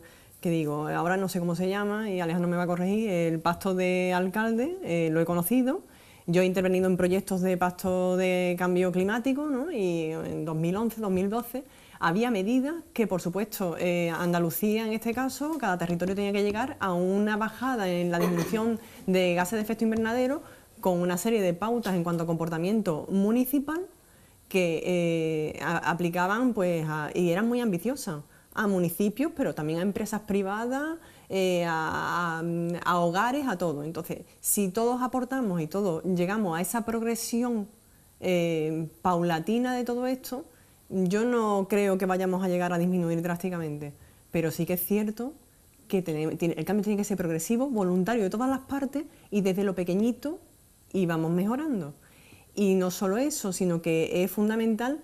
ahora no sé cómo se llama, y Alejandro me va a corregir, el pacto de alcalde, lo he conocido. Yo he intervenido en proyectos de pacto de cambio climático, ¿no? Y en 2011, 2012 había medidas que, por supuesto, Andalucía en este caso, cada territorio tenía que llegar a una bajada en la disminución de gases de efecto invernadero con una serie de pautas en cuanto a comportamiento municipal que aplicaban y eran muy ambiciosas a municipios, pero también a empresas privadas, a hogares, a todo. Entonces, si todos aportamos y todos llegamos a esa progresión paulatina de todo esto, yo no creo que vayamos a llegar a disminuir drásticamente, pero sí que es cierto que el cambio tiene que ser progresivo, voluntario de todas las partes y desde lo pequeñito íbamos mejorando. Y no solo eso, sino que es fundamental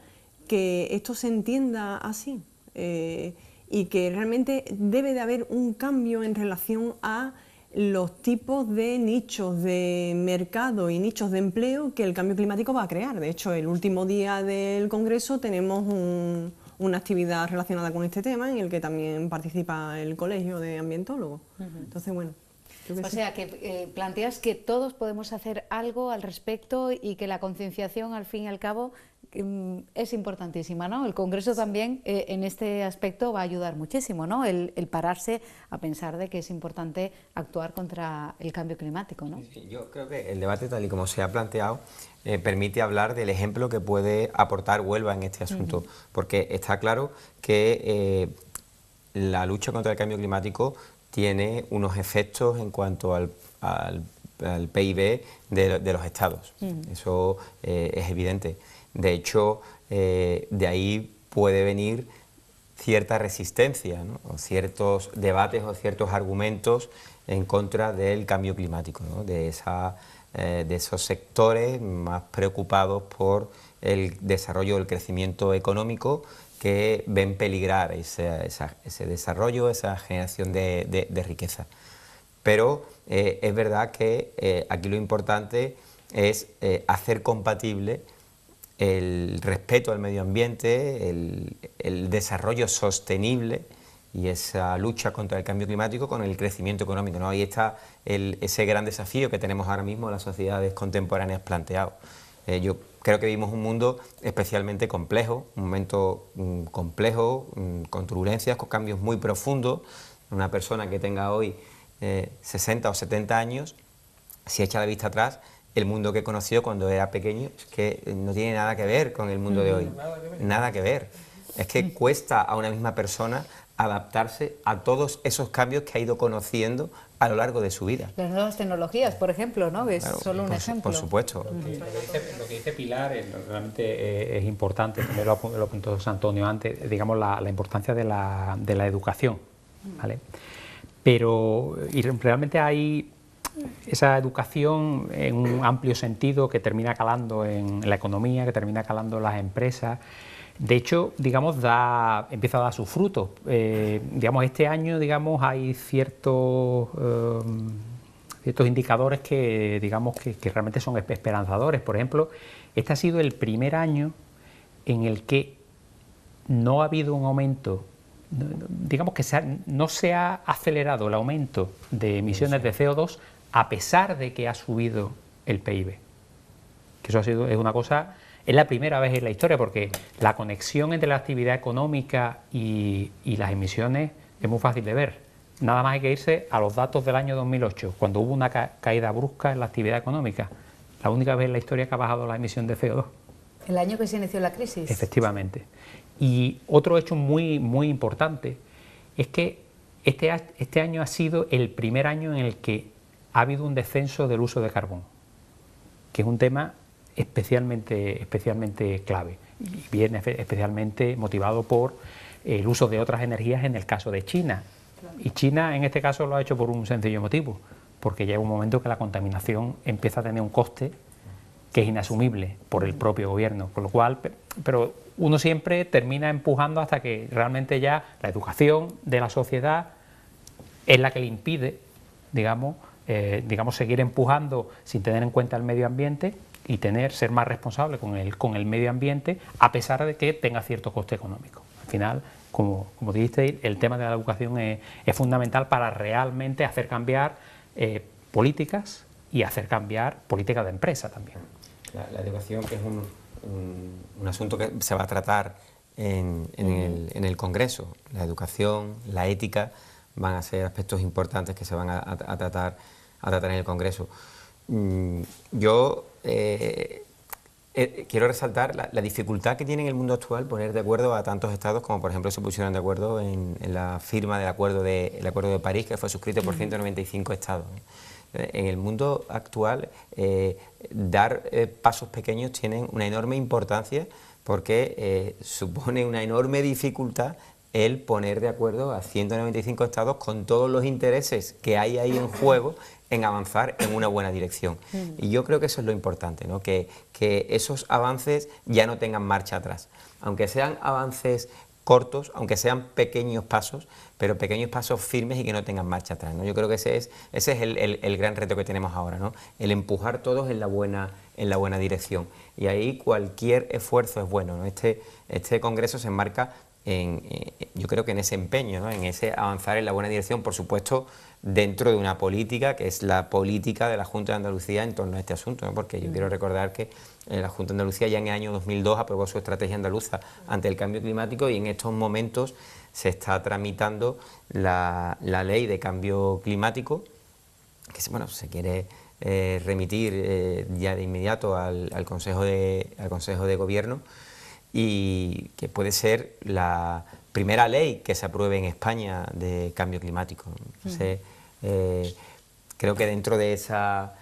que esto se entienda así y que realmente debe de haber un cambio en relación a los tipos de nichos de mercado y nichos de empleo que el cambio climático va a crear. De hecho, el último día del Congreso tenemos una actividad relacionada con este tema en el que también participa el Colegio de Ambientólogos. Entonces, bueno. O sea, que planteas que todos podemos hacer algo al respecto y que la concienciación, al fin y al cabo, es importantísima, ¿no? El Congreso también en este aspecto va a ayudar muchísimo, ¿no? El pararse a pensar de que es importante actuar contra el cambio climático, ¿no? Sí, yo creo que el debate, tal y como se ha planteado, permite hablar del ejemplo que puede aportar Huelva en este asunto, porque está claro que la lucha contra el cambio climático tiene unos efectos en cuanto al PIB de los estados. Eso es evidente. De hecho, de ahí puede venir cierta resistencia, ¿no? O ciertos debates o ciertos argumentos en contra del cambio climático, ¿no? De esos sectores más preocupados por el desarrollo, el crecimiento económico, que ven peligrar ese desarrollo, esa generación de riqueza. Pero es verdad que aquí lo importante es hacer compatible el respeto al medio ambiente, el desarrollo sostenible y esa lucha contra el cambio climático con el crecimiento económico, ¿no? Ahí está ese gran desafío que tenemos ahora mismo en las sociedades contemporáneas planteado. Yo creo que vivimos un mundo especialmente complejo, un momento complejo, con turbulencias, con cambios muy profundos. Una persona que tenga hoy 60 o 70 años, si echa la vista atrás, el mundo que conoció cuando era pequeño es que no tiene nada que ver con el mundo de hoy. Nada que ver. Es que cuesta a una misma persona adaptarse a todos esos cambios que ha ido conociendo a lo largo de su vida. Las nuevas tecnologías, por ejemplo, ¿no? Es solo un ejemplo. Por supuesto. Lo que dice Pilar realmente es importante, también lo apuntó José Antonio antes, digamos la importancia de la educación, ¿vale? Pero realmente hay esa educación en un amplio sentido que termina calando en la economía, que termina calando en las empresas. De hecho, digamos, empieza a dar sus frutos. Digamos, este año, digamos, hay ciertos indicadores que, digamos, que realmente son esperanzadores. Por ejemplo, este ha sido el primer año en el que no ha habido un aumento, digamos que no se ha acelerado el aumento de emisiones de CO2 a pesar de que ha subido el PIB. Que eso es una cosa, es la primera vez en la historia, porque la conexión entre la actividad económica y las emisiones es muy fácil de ver. Nada más hay que irse a los datos del año 2008, cuando hubo una caída brusca en la actividad económica. La única vez en la historia que ha bajado la emisión de CO2. El año que se inició la crisis. Efectivamente. Y otro hecho muy, muy importante es que este año ha sido el primer año en el que ha habido un descenso del uso de carbón, que es un tema especialmente clave y viene especialmente motivado por el uso de otras energías en el caso de China. Y China en este caso lo ha hecho por un sencillo motivo, porque llega un momento que la contaminación empieza a tener un coste que es inasumible por el propio gobierno, con lo cual, pero uno siempre termina empujando hasta que realmente ya la educación de la sociedad es la que le impide, digamos, seguir empujando sin tener en cuenta el medio ambiente y ser más responsable con el medio ambiente, a pesar de que tenga cierto coste económico. Al final, como dijiste, el tema de la educación es fundamental para realmente hacer cambiar políticas y hacer cambiar políticas de empresa también. La educación, que es un asunto que se va a tratar en el Congreso. La educación, la ética van a ser aspectos importantes que se van a tratar en el Congreso. Yo quiero resaltar la dificultad que tiene en el mundo actual poner de acuerdo a tantos estados como, por ejemplo, se pusieron de acuerdo en la firma del acuerdo de París, que fue suscrito por 195 estados. En el mundo actual, dar pasos pequeños tienen una enorme importancia porque supone una enorme dificultad el poner de acuerdo a 195 estados con todos los intereses que hay ahí en juego en avanzar en una buena dirección. Y yo creo que eso es lo importante, ¿no? Que esos avances ya no tengan marcha atrás, aunque sean avances cortos, aunque sean pequeños pasos, pero pequeños pasos firmes y que no tengan marcha atrás, ¿no? Yo creo que ese es el gran reto que tenemos ahora, ¿no? El empujar todos en la buena dirección, y ahí cualquier esfuerzo es bueno, ¿no? Este congreso se enmarca yo creo que en ese empeño, ¿no? En ese avanzar en la buena dirección, por supuesto, dentro de una política que es la política de la Junta de Andalucía en torno a este asunto, ¿no? Porque yo quiero recordar que la Junta de Andalucía ya en el año 2002 aprobó su estrategia andaluza ante el cambio climático, y en estos momentos se está tramitando la ley de cambio climático, que se quiere remitir ya de inmediato al Consejo de Gobierno, y que puede ser la primera ley que se apruebe en España de cambio climático. Entonces, creo que dentro de esa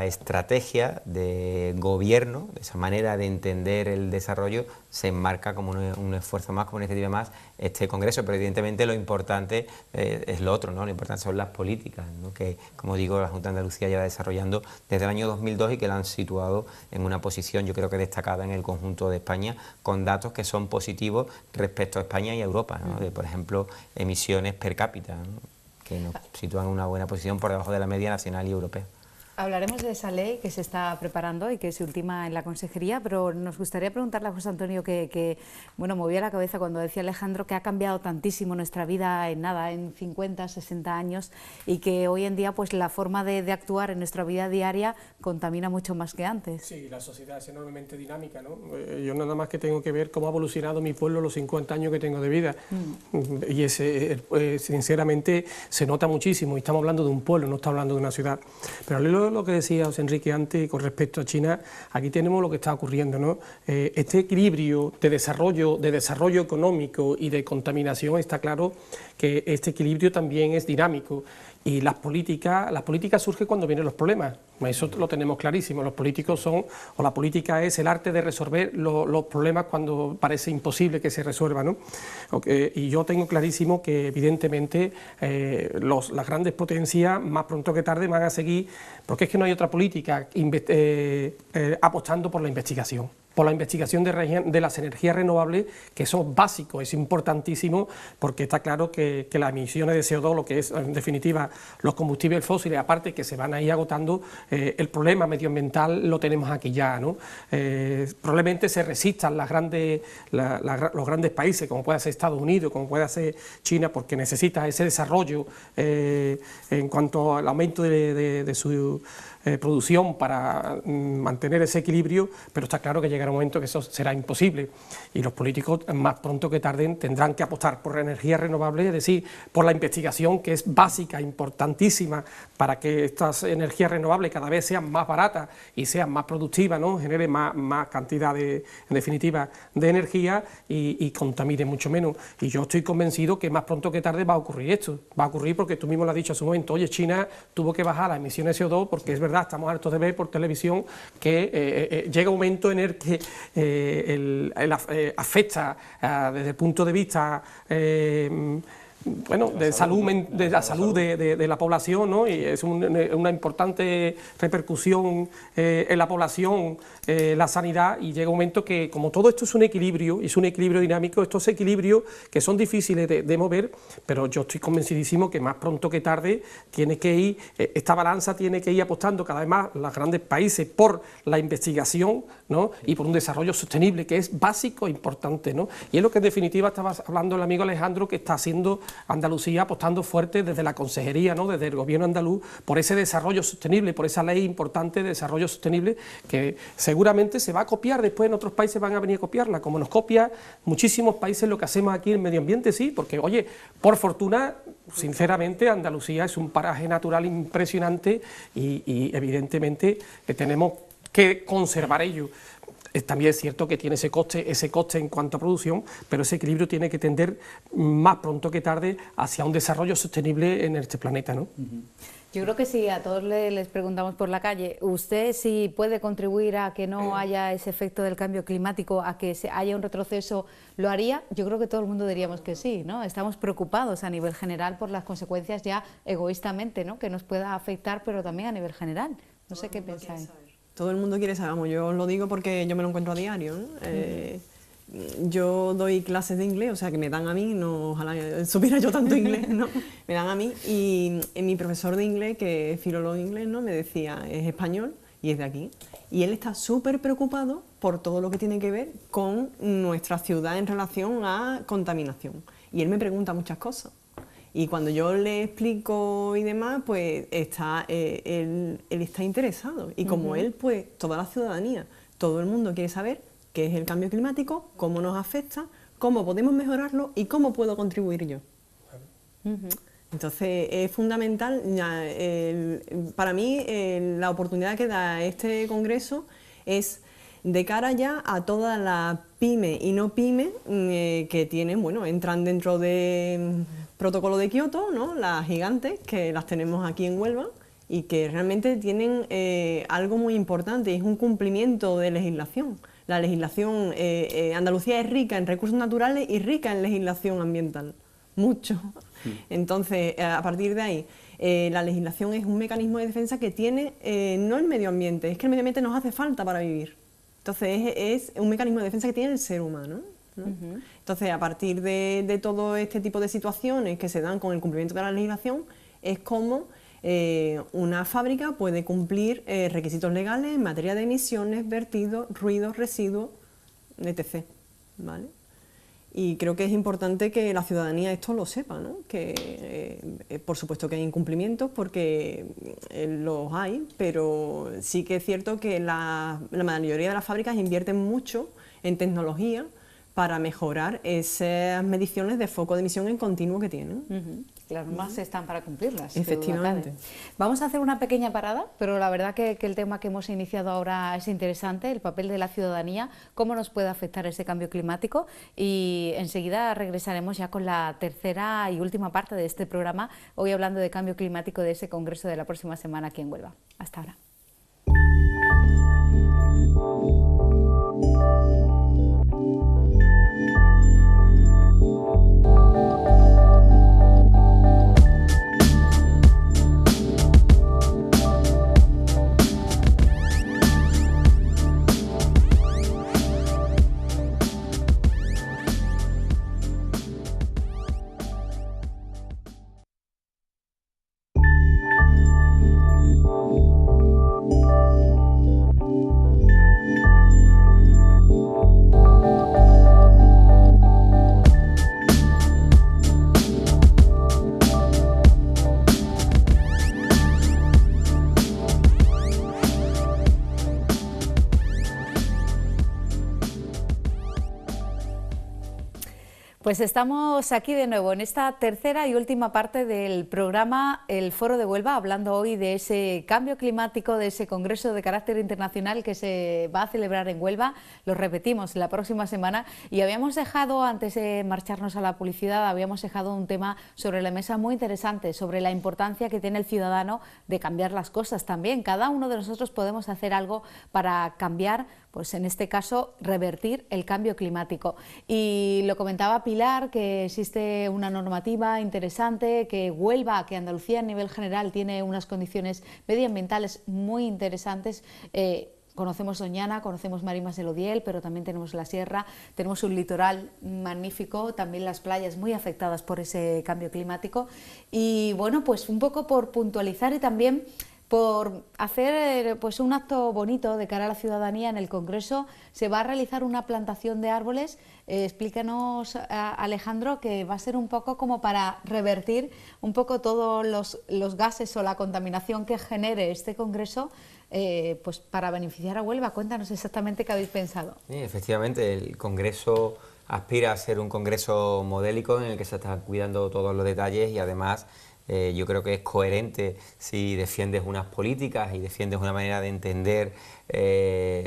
estrategia de gobierno, de esa manera de entender el desarrollo, se enmarca como un esfuerzo más, como una iniciativa más, este congreso. Pero evidentemente lo importante es lo otro, ¿no? Lo importante son las políticas, ¿no? Que, como digo, la Junta de Andalucía lleva desarrollando desde el año 2002 y que la han situado en una posición, yo creo que destacada en el conjunto de España, con datos que son positivos respecto a España y a Europa, ¿no? De, por ejemplo, emisiones per cápita, ¿no? Que nos sitúan en una buena posición por debajo de la media nacional y europea. Hablaremos de esa ley que se está preparando y que se ultima en la consejería, pero nos gustaría preguntarle a José Antonio que movía la cabeza cuando decía Alejandro que ha cambiado tantísimo nuestra vida en 50, 60 años, y que hoy en día pues la forma de actuar en nuestra vida diaria contamina mucho más que antes. Sí, la sociedad es enormemente dinámica, ¿no? Yo nada más que tengo que ver cómo ha evolucionado mi pueblo los 50 años que tengo de vida, y sinceramente se nota muchísimo, y estamos hablando de un pueblo, no estamos hablando de una ciudad. Pero lo que decía José Enrique antes con respecto a China, aquí tenemos lo que está ocurriendo, ¿no? Este equilibrio de desarrollo económico y de contaminación, está claro que este equilibrio también es dinámico. Y la política surge cuando vienen los problemas, eso lo tenemos clarísimo. Los políticos la política es el arte de resolver los problemas cuando parece imposible que se resuelvan, ¿no? Y yo tengo clarísimo que evidentemente las grandes potencias más pronto que tarde van a seguir, porque es que no hay otra política apostando por la investigación de las energías renovables, que eso es básico, es importantísimo, porque está claro que las emisiones de CO2, lo que es en definitiva los combustibles fósiles, aparte que se van a ir agotando, el problema medioambiental lo tenemos aquí ya, ¿no? Probablemente se resistan los grandes países, como puede ser Estados Unidos, como puede ser China, porque necesita ese desarrollo en cuanto al aumento de su producción para mantener ese equilibrio, pero está claro que llegará un momento que eso será imposible, y los políticos más pronto que tarde tendrán que apostar por la energía renovable, es decir, por la investigación, que es básica, importantísima, para que estas energías renovables cada vez sean más baratas y sean más productivas, ¿no? Genere más cantidad en definitiva de energía y contamine mucho menos. Y yo estoy convencido que más pronto que tarde va a ocurrir esto, va a ocurrir porque tú mismo lo has dicho hace un momento, oye, China tuvo que bajar las emisiones de CO2 porque es verdad, estamos hartos de ver por televisión que llega un momento en el que afecta desde el punto de vista de la salud de la población, ¿no? Y es una importante repercusión en la población, la sanidad, y llega un momento que, como todo esto es un equilibrio dinámico, estos equilibrios que son difíciles de mover, pero yo estoy convencidísimo que más pronto que tarde esta balanza tiene que ir apostando cada vez más los grandes países por la investigación, ¿no? Y por un desarrollo sostenible, que es básico e importante, ¿no? Y es lo que en definitiva estaba hablando el amigo Alejandro, que está haciendo Andalucía, apostando fuerte desde la consejería, ¿no? Desde el gobierno andaluz, por ese desarrollo sostenible, por esa ley importante de desarrollo sostenible, que seguramente se va a copiar, después en otros países van a venir a copiarla, como nos copia muchísimos países lo que hacemos aquí en medio ambiente, sí, porque oye, por fortuna, sinceramente, Andalucía es un paraje natural impresionante y evidentemente tenemos que conservar ello. También es cierto que tiene ese coste en cuanto a producción, pero ese equilibrio tiene que tender más pronto que tarde hacia un desarrollo sostenible en este planeta, ¿no? Yo creo que si a todos les preguntamos por la calle, ¿usted si puede contribuir a que no haya ese efecto del cambio climático, a que haya un retroceso, lo haría? Yo creo que todo el mundo diríamos que sí, ¿no? Estamos preocupados a nivel general por las consecuencias ya egoístamente, ¿no?, que nos pueda afectar, pero también a nivel general. No sé qué pensáis. Todo el mundo quiere saber, vamos, yo os lo digo porque yo me lo encuentro a diario, ¿no? Yo doy clases de inglés, o sea que me dan a mí, no, ojalá supiera yo tanto inglés, ¿no? Me dan a mí, y mi profesor de inglés, que es filólogo inglés, ¿no?, me decía, es español y es de aquí, y él está súper preocupado por todo lo que tiene que ver con nuestra ciudad en relación a contaminación, y él me pregunta muchas cosas. Y cuando yo le explico y demás, pues él está interesado. Y como él, pues toda la ciudadanía, todo el mundo quiere saber qué es el cambio climático, cómo nos afecta, cómo podemos mejorarlo y cómo puedo contribuir yo. Entonces es fundamental, para mí la oportunidad que da este congreso es de cara ya a todas las pymes y no pymes que tienen, bueno, entran dentro del protocolo de Kioto, ¿no?, las gigantes, que las tenemos aquí en Huelva y que realmente tienen algo muy importante, y es un cumplimiento de legislación. La legislación, Andalucía es rica en recursos naturales y rica en legislación ambiental, mucho. Entonces, a partir de ahí, la legislación es un mecanismo de defensa que tiene no el medio ambiente, es que el medio ambiente nos hace falta para vivir. Entonces es un mecanismo de defensa que tiene el ser humano, ¿no? Entonces, a partir de todo este tipo de situaciones que se dan con el cumplimiento de la legislación, es como una fábrica puede cumplir requisitos legales en materia de emisiones, vertidos, ruidos, residuos, etc., ¿vale? Y creo que es importante que la ciudadanía esto lo sepa, ¿no? Que por supuesto que hay incumplimientos, porque los hay, pero sí que es cierto que la mayoría de las fábricas invierten mucho en tecnología para mejorar esas mediciones de foco de emisión en continuo que tienen. Las normas están para cumplirlas. Efectivamente. Vamos a hacer una pequeña parada, pero la verdad que el tema que hemos iniciado ahora es interesante, el papel de la ciudadanía, cómo nos puede afectar ese cambio climático, y enseguida regresaremos ya con la tercera y última parte de este programa, hoy hablando de cambio climático, de ese congreso de la próxima semana aquí en Huelva. Hasta ahora. Pues estamos aquí de nuevo en esta tercera y última parte del programa El Foro de Huelva, hablando hoy de ese cambio climático, de ese congreso de carácter internacional que se va a celebrar en Huelva. Lo repetimos la próxima semana, y habíamos dejado, antes de marcharnos a la publicidad, habíamos dejado un tema sobre la mesa muy interesante, sobre la importancia que tiene el ciudadano de cambiar las cosas también. Cada uno de nosotros podemos hacer algo para cambiar, pues en este caso, revertir el cambio climático. Y lo comentaba Pilar, que existe una normativa interesante, que Huelva, que Andalucía a nivel general tiene unas condiciones medioambientales muy interesantes. Conocemos Doñana, conocemos Marimas del Odiel, pero también tenemos la sierra, tenemos un litoral magnífico, también las playas muy afectadas por ese cambio climático. Y bueno, pues un poco por puntualizar y también por hacer pues un acto bonito de cara a la ciudadanía, en el Congreso se va a realizar una plantación de árboles. Explícanos, Alejandro, que va a ser un poco como para revertir un poco todos los gases o la contaminación que genere este Congreso, pues para beneficiar a Huelva. Cuéntanos exactamente qué habéis pensado. Sí, efectivamente, el Congreso aspira a ser un congreso modélico en el que se están cuidando todos los detalles, y además yo creo que es coherente si defiendes unas políticas y defiendes una manera de entender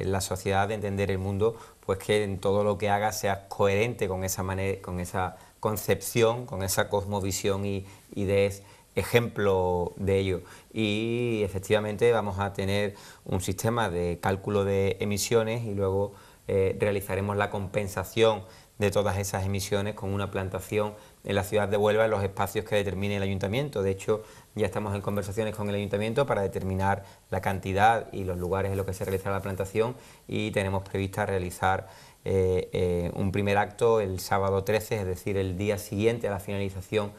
la sociedad, de entender el mundo, pues que en todo lo que hagas seas coherente con esa manera, con esa concepción, con esa cosmovisión y des ejemplo de ello. Y efectivamente vamos a tener un sistema de cálculo de emisiones y luego realizaremos la compensación de todas esas emisiones con una plantación en la ciudad de Huelva en los espacios que determine el ayuntamiento. De hecho, ya estamos en conversaciones con el ayuntamiento para determinar la cantidad y los lugares en los que se realizará la plantación, y tenemos prevista realizar un primer acto el sábado 13, es decir, el día siguiente a la finalización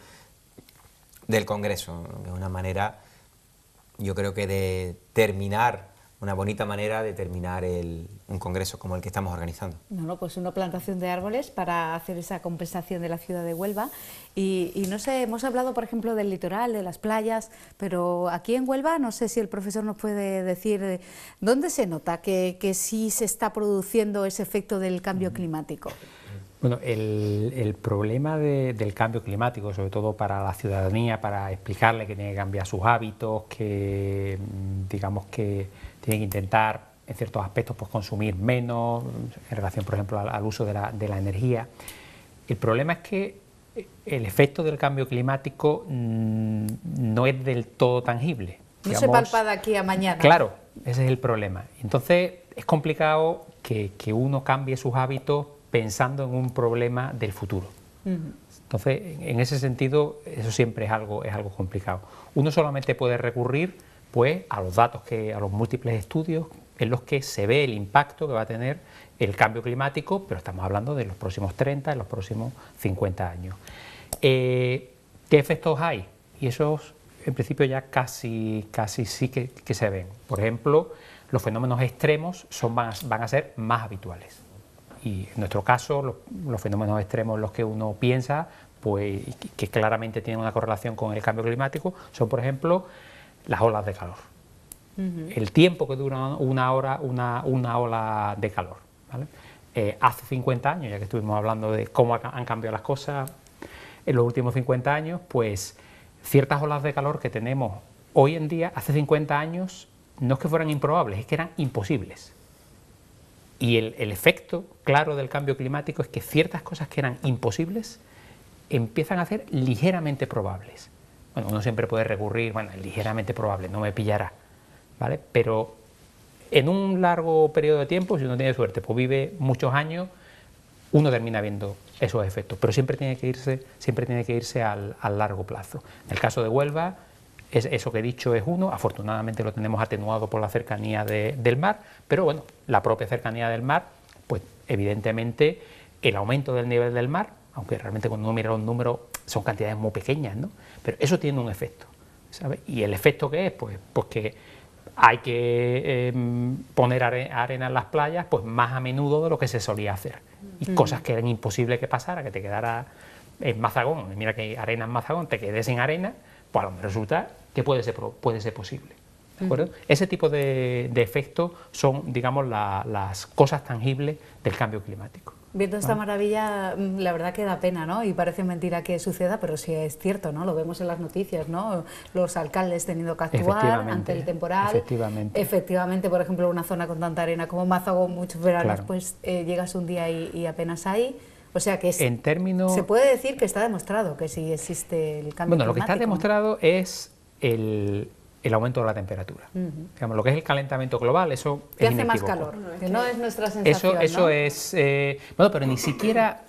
del Congreso, que es una manera, yo creo que de terminar, una bonita manera de terminar un congreso como el que estamos organizando. No, pues una plantación de árboles para hacer esa compensación de la ciudad de Huelva. Y no sé, hemos hablado por ejemplo del litoral, de las playas, pero aquí en Huelva no sé si el profesor nos puede decir dónde se nota que sí se está produciendo ese efecto del cambio climático. Bueno, el problema del cambio climático, sobre todo para la ciudadanía, para explicarle que tiene que cambiar sus hábitos, que digamos que tiene que intentar en ciertos aspectos pues consumir menos en relación, por ejemplo, al uso de la energía. El problema es que el efecto del cambio climático no es del todo tangible. No se palpa de aquí a mañana. Claro, ese es el problema. Entonces es complicado que uno cambie sus hábitos pensando en un problema del futuro. Entonces, en ese sentido, eso siempre es algo complicado. Uno solamente puede recurrir pues, a los datos, a los múltiples estudios en los que se ve el impacto que va a tener el cambio climático, pero estamos hablando de los próximos 30, de los próximos 50 años. ¿Qué efectos hay? Y esos, en principio, ya casi sí que se ven. Por ejemplo, los fenómenos extremos van a ser más habituales. Y en nuestro caso, los fenómenos extremos en los que uno piensa, pues que claramente tienen una correlación con el cambio climático, son, por ejemplo, las olas de calor. El tiempo que dura una ola de calor, ¿vale? Hace 50 años, ya que estuvimos hablando de cómo han cambiado las cosas en los últimos 50 años, pues ciertas olas de calor que tenemos hoy en día, hace 50 años, no es que fueran improbables, es que eran imposibles. Y el efecto claro del cambio climático es que ciertas cosas que eran imposibles empiezan a ser ligeramente probables. Bueno, uno siempre puede recurrir, bueno, es ligeramente probable, no me pillará, ¿vale? Pero en un largo periodo de tiempo, si uno tiene suerte, pues vive muchos años, uno termina viendo esos efectos, pero siempre tiene que irse al largo plazo. En el caso de Huelva, eso que he dicho es uno, afortunadamente lo tenemos atenuado por la cercanía del mar, pero bueno, la propia cercanía del mar, pues evidentemente el aumento del nivel del mar, aunque realmente cuando uno mira los números son cantidades muy pequeñas, ¿no? Pero eso tiene un efecto, ¿sabes? ¿Y el efecto qué es? Pues que hay que poner arena en las playas pues más a menudo de lo que se solía hacer. Y cosas que eran imposibles que pasara, que te quedara en Mazagón, mira que hay arena en Mazagón, te quedes sin arena, pues a lo mejor resulta que puede ser posible. ¿De acuerdo? Ese tipo de efectos son, digamos, las cosas tangibles del cambio climático. Viendo esta maravilla, la verdad que da pena, ¿no? Y parece mentira que suceda, pero sí es cierto, ¿no? Lo vemos en las noticias, ¿no? Los alcaldes teniendo que actuar ante el temporal. Efectivamente, por ejemplo, una zona con tanta arena como Mazagón, muchos veranos, pues llegas un día y apenas hay. O sea que se puede decir que está demostrado que sí existe el cambio climático. Bueno, lo que está demostrado es el aumento de la temperatura. Digamos, lo que es el calentamiento global, eso es hace más calor, que no es nuestra sensación, eso ¿no? es... bueno, pero ni siquiera...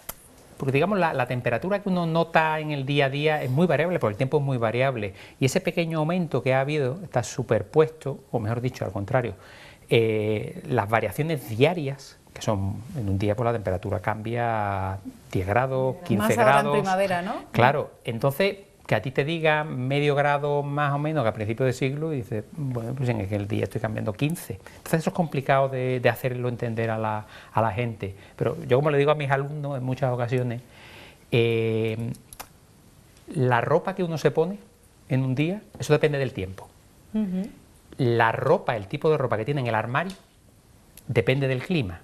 Porque digamos, la temperatura que uno nota en el día a día es muy variable, porque el tiempo es muy variable. Y ese pequeño aumento que ha habido está superpuesto, o mejor dicho, al contrario, las variaciones diarias, que son en un día pues la temperatura cambia 10 grados, 15 más grados... Más ahora en primavera, ¿no? Claro, entonces... que a ti te diga medio grado más o menos que a principio de siglo y dices, bueno, pues en el día estoy cambiando 15. Entonces eso es complicado de hacerlo entender a la gente. Pero yo, como le digo a mis alumnos en muchas ocasiones, la ropa que uno se pone en un día, eso depende del tiempo. La ropa, el tipo de ropa que tiene en el armario, depende del clima.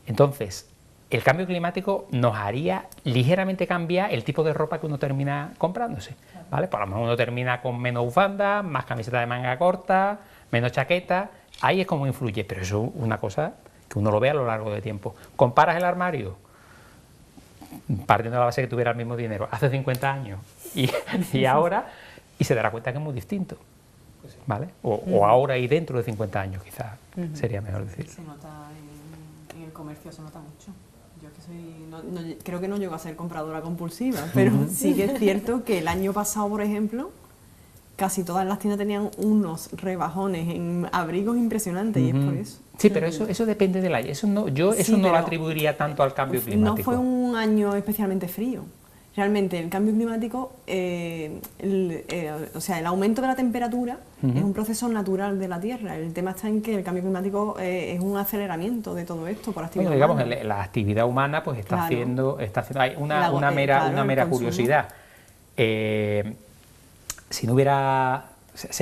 Entonces, el cambio climático nos haría ligeramente cambiar el tipo de ropa que uno termina comprándose, ¿vale? Por lo menos uno termina con menos bufanda, más camiseta de manga corta, menos chaqueta, ahí es como influye, pero eso es una cosa que uno lo ve a lo largo del tiempo. ¿Comparas el armario? Partiendo de la base que tuviera el mismo dinero hace 50 años y ahora, y se dará cuenta que es muy distinto, ¿vale? O ahora y dentro de 50 años quizás sería mejor decir. Se nota en el comercio, se nota mucho. Yo que soy, creo que no llego a ser compradora compulsiva, pero sí que es cierto que el año pasado, por ejemplo, casi todas las tiendas tenían unos rebajones en abrigos impresionantes y es por eso. Sí, pero eso depende del año. Eso no lo atribuiría tanto al cambio climático. No fue un año especialmente frío. Realmente el cambio climático, o sea, el aumento de la temperatura es un proceso natural de la Tierra. El tema está en que el cambio climático es un aceleramiento de todo esto por actividad digamos, humana. la actividad humana pues está haciendo hay una mera curiosidad. Si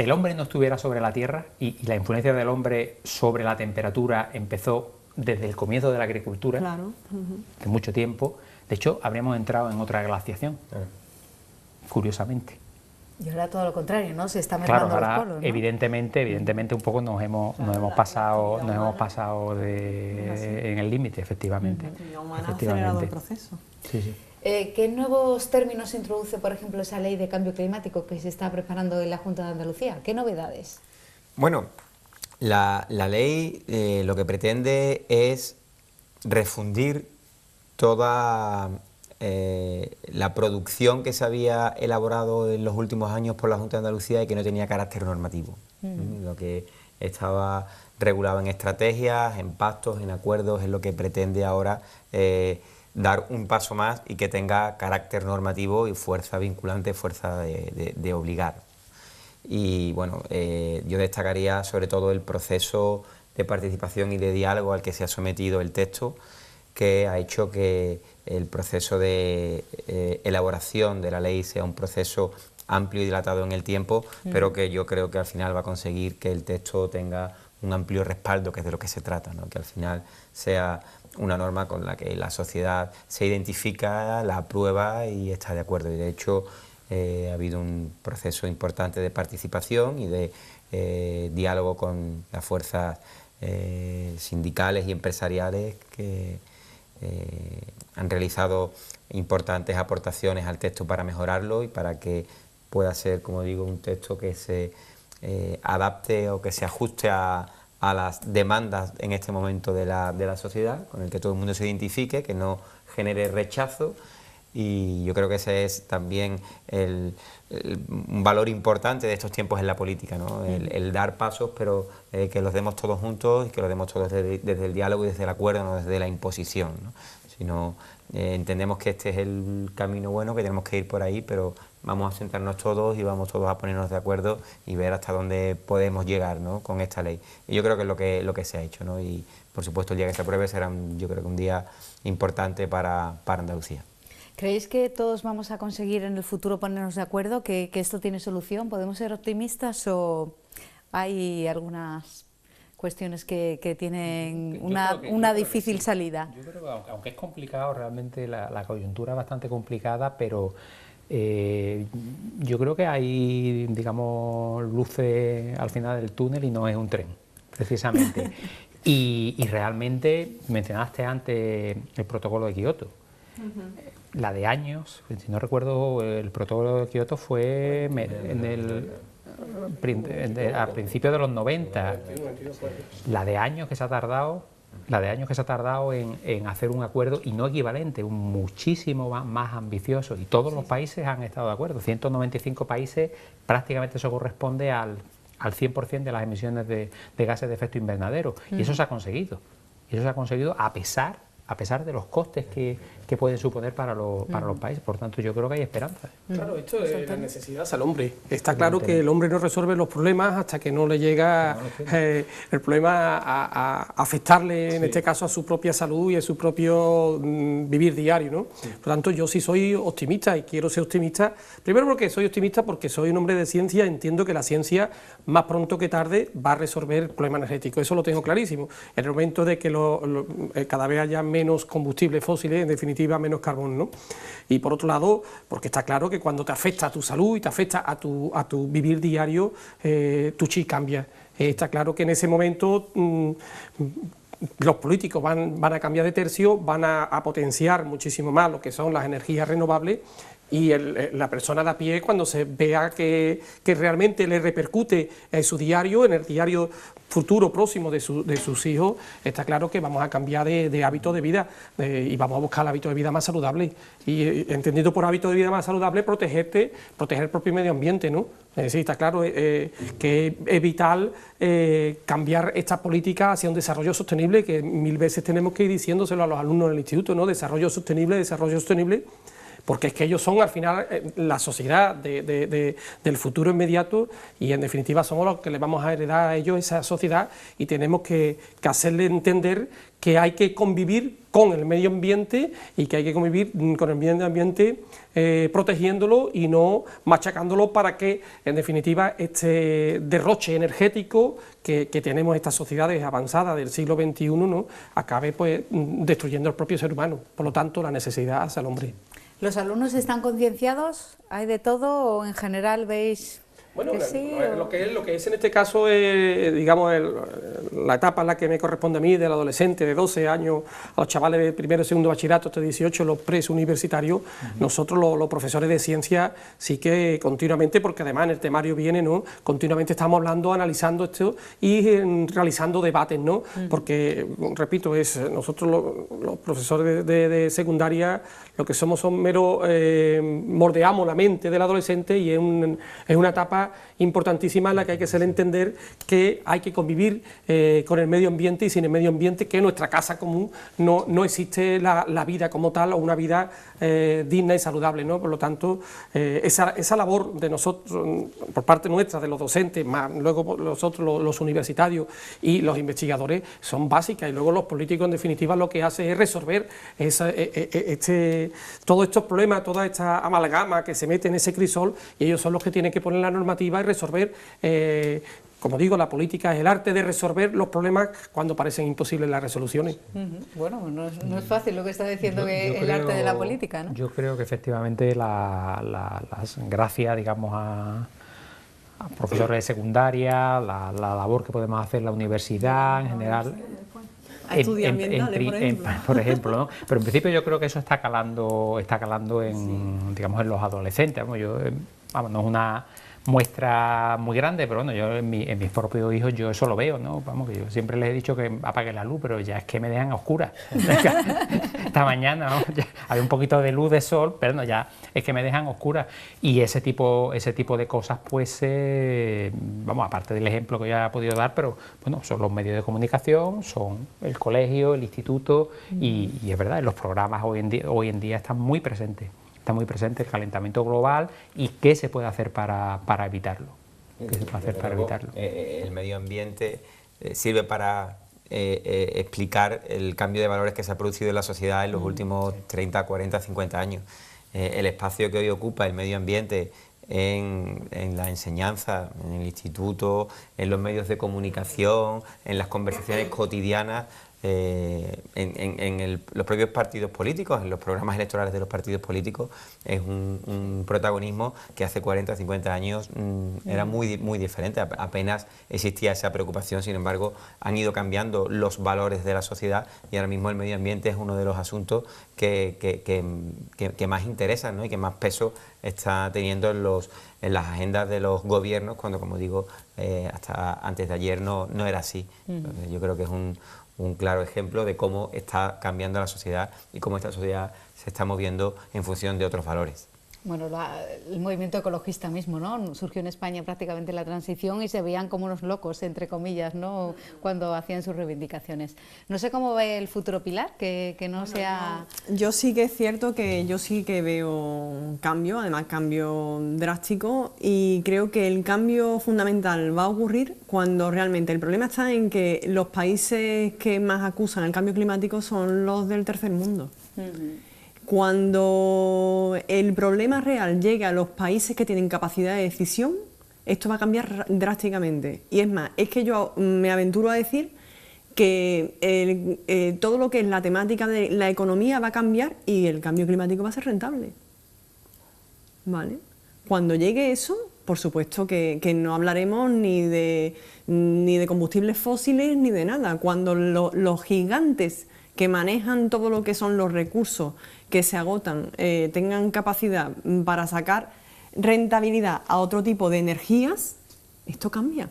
el hombre no estuviera sobre la Tierra y la influencia del hombre sobre la temperatura empezó desde el comienzo de la agricultura, de mucho tiempo, de hecho habríamos entrado en otra glaciación, curiosamente. Y ahora todo lo contrario, ¿no? Se está mezclando los polos, ¿no? Evidentemente un poco nos hemos pasado en el límite, efectivamente. La actividad humana ha acelerado el proceso. Sí. ¿Qué nuevos términos introduce, por ejemplo, esa ley de cambio climático que se está preparando en la Junta de Andalucía? ¿Qué novedades? Bueno, la ley lo que pretende es refundir toda la producción que se había elaborado en los últimos años por la Junta de Andalucía y que no tenía carácter normativo. Lo que estaba regulado en estrategias, en pactos, en acuerdos, es lo que pretende ahora dar un paso más y que tenga carácter normativo y fuerza vinculante, fuerza de obligar. Y bueno, yo destacaría sobre todo el proceso de participación y de diálogo al que se ha sometido el texto, que ha hecho que el proceso de elaboración de la ley sea un proceso amplio y dilatado en el tiempo, pero que yo creo que al final va a conseguir que el texto tenga un amplio respaldo, que es de lo que se trata, ¿no? Que al final sea una norma con la que la sociedad se identifica, la aprueba y está de acuerdo. Y de hecho ha habido un proceso importante de participación y de diálogo con las fuerzas sindicales y empresariales que han realizado importantes aportaciones al texto para mejorarlo y para que pueda ser, como digo, un texto que se adapte o que se ajuste a las demandas en este momento de la sociedad, con el que todo el mundo se identifique, que no genere rechazo. Y yo creo que ese es también un valor importante de estos tiempos en la política, ¿no? El dar pasos, pero que los demos todos juntos y que los demos todos desde el diálogo y desde el acuerdo, no desde la imposición, ¿no? Sino entendemos que este es el camino bueno, que tenemos que ir por ahí, pero vamos a sentarnos todos y vamos todos a ponernos de acuerdo y ver hasta dónde podemos llegar, ¿no? Con esta ley. Y yo creo que es lo que se ha hecho, ¿no? Y por supuesto el día que se apruebe será yo creo que un día importante para Andalucía. ¿Creéis que todos vamos a conseguir en el futuro ponernos de acuerdo, que esto tiene solución? ¿Podemos ser optimistas o hay algunas cuestiones que tienen una difícil salida? Yo creo que aunque es complicado, realmente la coyuntura es bastante complicada, pero yo creo que hay, digamos, luces al final del túnel y no es un tren, precisamente. y realmente mencionaste antes el protocolo de Kioto. La de años, si no recuerdo, el protocolo de Kioto fue a principios de los 90. La de años que se ha tardado en hacer un acuerdo y no equivalente, muchísimo más ambicioso, y todos los países han estado de acuerdo. 195 países, prácticamente eso corresponde al 100% de las emisiones de gases de efecto invernadero, y eso se ha conseguido. Y eso se ha conseguido a pesar de los costes que que pueden suponer para los países. Por tanto, yo creo que hay esperanza. Claro, esto es la necesidad al hombre. Está claro que el hombre no resuelve los problemas hasta que no le llega el problema a afectarle, en este caso, a su propia salud y a su propio vivir diario, ¿no? Por tanto, yo sí soy optimista y quiero ser optimista. Primero porque soy optimista, porque soy un hombre de ciencia, entiendo que la ciencia más pronto que tarde va a resolver el problema energético, eso lo tengo clarísimo. En el momento de que cada vez haya menos combustibles fósiles, en definitiva menos carbón, ¿no? Y por otro lado, porque está claro que cuando te afecta a tu salud y te afecta a tu vivir diario, tu chip cambia. Está claro que en ese momento los políticos van a cambiar de tercio, van a potenciar muchísimo más lo que son las energías renovables, y la persona de a pie, cuando se vea que realmente le repercute en su diario, en el diario futuro próximo de sus hijos, está claro que vamos a cambiar de hábito de vida y vamos a buscar el hábito de vida más saludable. Y entendido por hábito de vida más saludable, proteger el propio medio ambiente, ¿no? Sí, está claro que es vital cambiar esta política hacia un desarrollo sostenible, que 1000 veces tenemos que ir diciéndoselo a los alumnos del instituto, ¿no? Desarrollo sostenible, porque es que ellos son al final la sociedad del futuro inmediato, y en definitiva somos los que les vamos a heredar a ellos esa sociedad, y tenemos que hacerle entender que hay que convivir con el medio ambiente y que hay que convivir con el medio ambiente protegiéndolo y no machacándolo, para que en definitiva este derroche energético que tenemos estas sociedades avanzadas del siglo XXI, ¿no?, acabe pues destruyendo al propio ser humano. Por lo tanto, la necesidad hacia el hombre. ¿Los alumnos están concienciados? ¿Hay de todo o en general veis Bueno, que sí? lo que es en este caso, digamos, la etapa en la que me corresponde a mí, del adolescente de 12 años a los chavales de primero y segundo bachillerato hasta 18, los preuniversitarios, nosotros los profesores de ciencia sí que continuamente, porque además en el temario viene, ¿no?, continuamente estamos hablando, analizando esto y realizando debates, ¿no? Porque, repito, nosotros los profesores de secundaria lo que somos son moldeamos la mente del adolescente, y es una etapa importantísima en la que hay que hacerle entender que hay que convivir con el medio ambiente, y sin el medio ambiente, que en nuestra casa común no existe la vida como tal, o una vida digna y saludable, ¿no? Por lo tanto, esa labor de nosotros, por parte nuestra, de los docentes, más luego nosotros los universitarios y los investigadores, son básicas, y luego los políticos en definitiva lo que hacen es resolver todos estos problemas, toda esta amalgama que se mete en ese crisol, y ellos son los que tienen que poner la normativa y resolver, como digo, la política es el arte de resolver los problemas cuando parecen imposibles las resoluciones. Bueno, no es fácil lo que está diciendo, el arte de la política, ¿no? Yo creo que efectivamente las gracias, digamos, a profesores de secundaria, la labor que podemos hacer en la universidad en general, por ejemplo, ¿no? Pero en principio yo creo que eso está calando en, digamos, en los adolescentes. No es una muestra muy grande, pero bueno, yo en mis propios hijos yo eso lo veo, ¿no? Vamos, que yo siempre les he dicho que apaguen la luz, pero ya es que me dejan a oscuras. Esta mañana, ¿no?, ya había un poquito de luz de sol, pero no, ya es que me dejan a oscuras. Y ese tipo de cosas, pues, vamos, aparte del ejemplo que ya he podido dar, pero bueno, son los medios de comunicación, son el colegio, el instituto, y es verdad, los programas hoy en día están muy presentes. Está muy presente el calentamiento global y qué se puede hacer para evitarlo. El medio ambiente sirve para explicar el cambio de valores que se ha producido en la sociedad en los últimos 30, 40, 50 años. El espacio que hoy ocupa el medio ambiente en la enseñanza, en el instituto, en los medios de comunicación, en las conversaciones cotidianas, en los propios partidos políticos, en los programas electorales de los partidos políticos, es un protagonismo que hace 40 o 50 años era muy diferente. Apenas existía esa preocupación. Sin embargo, han ido cambiando los valores de la sociedad, y ahora mismo el medio ambiente es uno de los asuntos que más interesan, ¿no?, y que más peso está teniendo en las agendas de los gobiernos, cuando, como digo, hasta antes de ayer no era así. Entonces, yo creo que es un claro ejemplo de cómo está cambiando la sociedad y cómo esta sociedad se está moviendo en función de otros valores. Bueno, el movimiento ecologista mismo, ¿no? Surgió en España prácticamente la transición y se veían como unos locos, entre comillas, ¿no? Cuando hacían sus reivindicaciones. No sé cómo ve el futuro, Pilar, que no sea... Yo sí que es cierto que yo sí que veo un cambio, además cambio drástico, y creo que el cambio fundamental va a ocurrir cuando realmente el problema está en que los países que más acusan el cambio climático son los del tercer mundo. Cuando el problema real llegue a los países que tienen capacidad de decisión, esto va a cambiar drásticamente. Y es más, es que yo me aventuro a decir que todo lo que es la temática de la economía va a cambiar y el cambio climático va a ser rentable. ¿Vale? Cuando llegue eso, por supuesto que no hablaremos ni de combustibles fósiles ni de nada. Cuando los gigantes que manejan todo lo que son los recursos que se agotan, tengan capacidad para sacar rentabilidad a otro tipo de energías, esto cambia.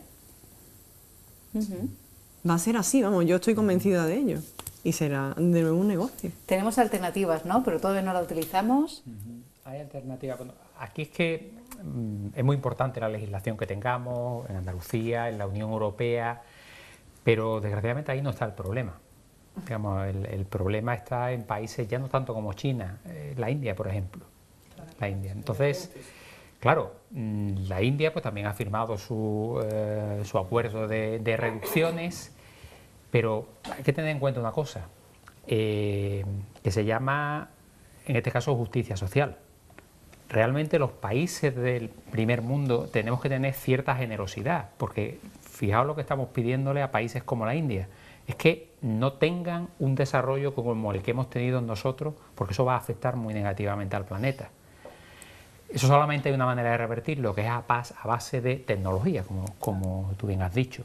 Va a ser así, vamos, yo estoy convencida de ello. Y será de nuevo un negocio. Tenemos alternativas, ¿no? Pero todavía no la utilizamos. Hay alternativas. Bueno, aquí es que es muy importante la legislación que tengamos en Andalucía, en la Unión Europea, pero desgraciadamente ahí no está el problema. Digamos, el problema está en países ya no tanto como China, la India, por ejemplo. La India. Entonces, claro, la India pues también ha firmado su acuerdo de reducciones, pero hay que tener en cuenta una cosa, que se llama, en este caso, justicia social. Realmente los países del primer mundo tenemos que tener cierta generosidad, porque fijaos lo que estamos pidiéndole a países como la India, es que no tengan un desarrollo como el que hemos tenido nosotros, porque eso va a afectar muy negativamente al planeta. Eso solamente hay una manera de revertirlo, que es a base de tecnología, como tú bien has dicho,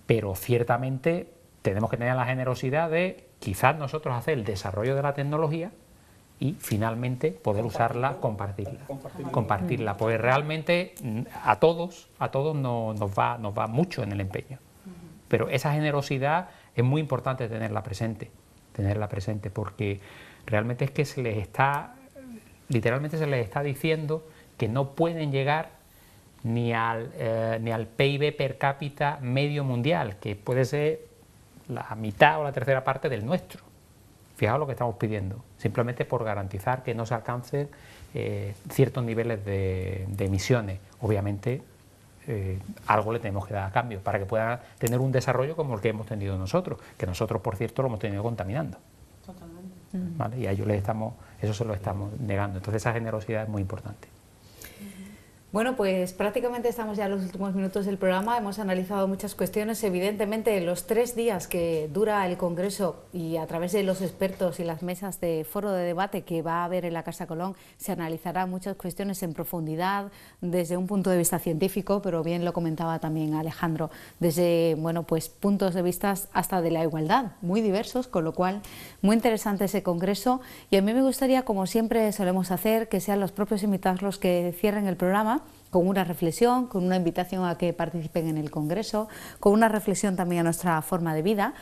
pero ciertamente tenemos que tener la generosidad de quizás nosotros hacer el desarrollo de la tecnología y finalmente poder usarla, compartirla, porque realmente a todos nos va mucho en el empeño, pero esa generosidad es muy importante tenerla presente, porque realmente es que literalmente se les está diciendo que no pueden llegar ni al PIB per cápita medio mundial, que puede ser la mitad o la tercera parte del nuestro. Fijaos lo que estamos pidiendo, simplemente por garantizar que no se alcancen ciertos niveles de emisiones. Obviamente, algo le tenemos que dar a cambio para que puedan tener un desarrollo como el que hemos tenido nosotros, que nosotros, por cierto, lo hemos tenido contaminando. Totalmente. ¿Vale? Y a ellos eso se lo estamos negando. Entonces, esa generosidad es muy importante. Bueno, pues prácticamente estamos ya en los últimos minutos del programa, hemos analizado muchas cuestiones. Evidentemente, los 3 días que dura el Congreso y a través de los expertos y las mesas de foro de debate que va a haber en la Casa Colón, se analizarán muchas cuestiones en profundidad desde un punto de vista científico, pero bien lo comentaba también Alejandro, desde pues puntos de vista hasta de la igualdad, muy diversos, con lo cual muy interesante ese Congreso. Y a mí me gustaría, como siempre solemos hacer, que sean los propios invitados los que cierren el programa, con una reflexión, con una invitación a que participen en el Congreso, con una reflexión también a nuestra forma de vida.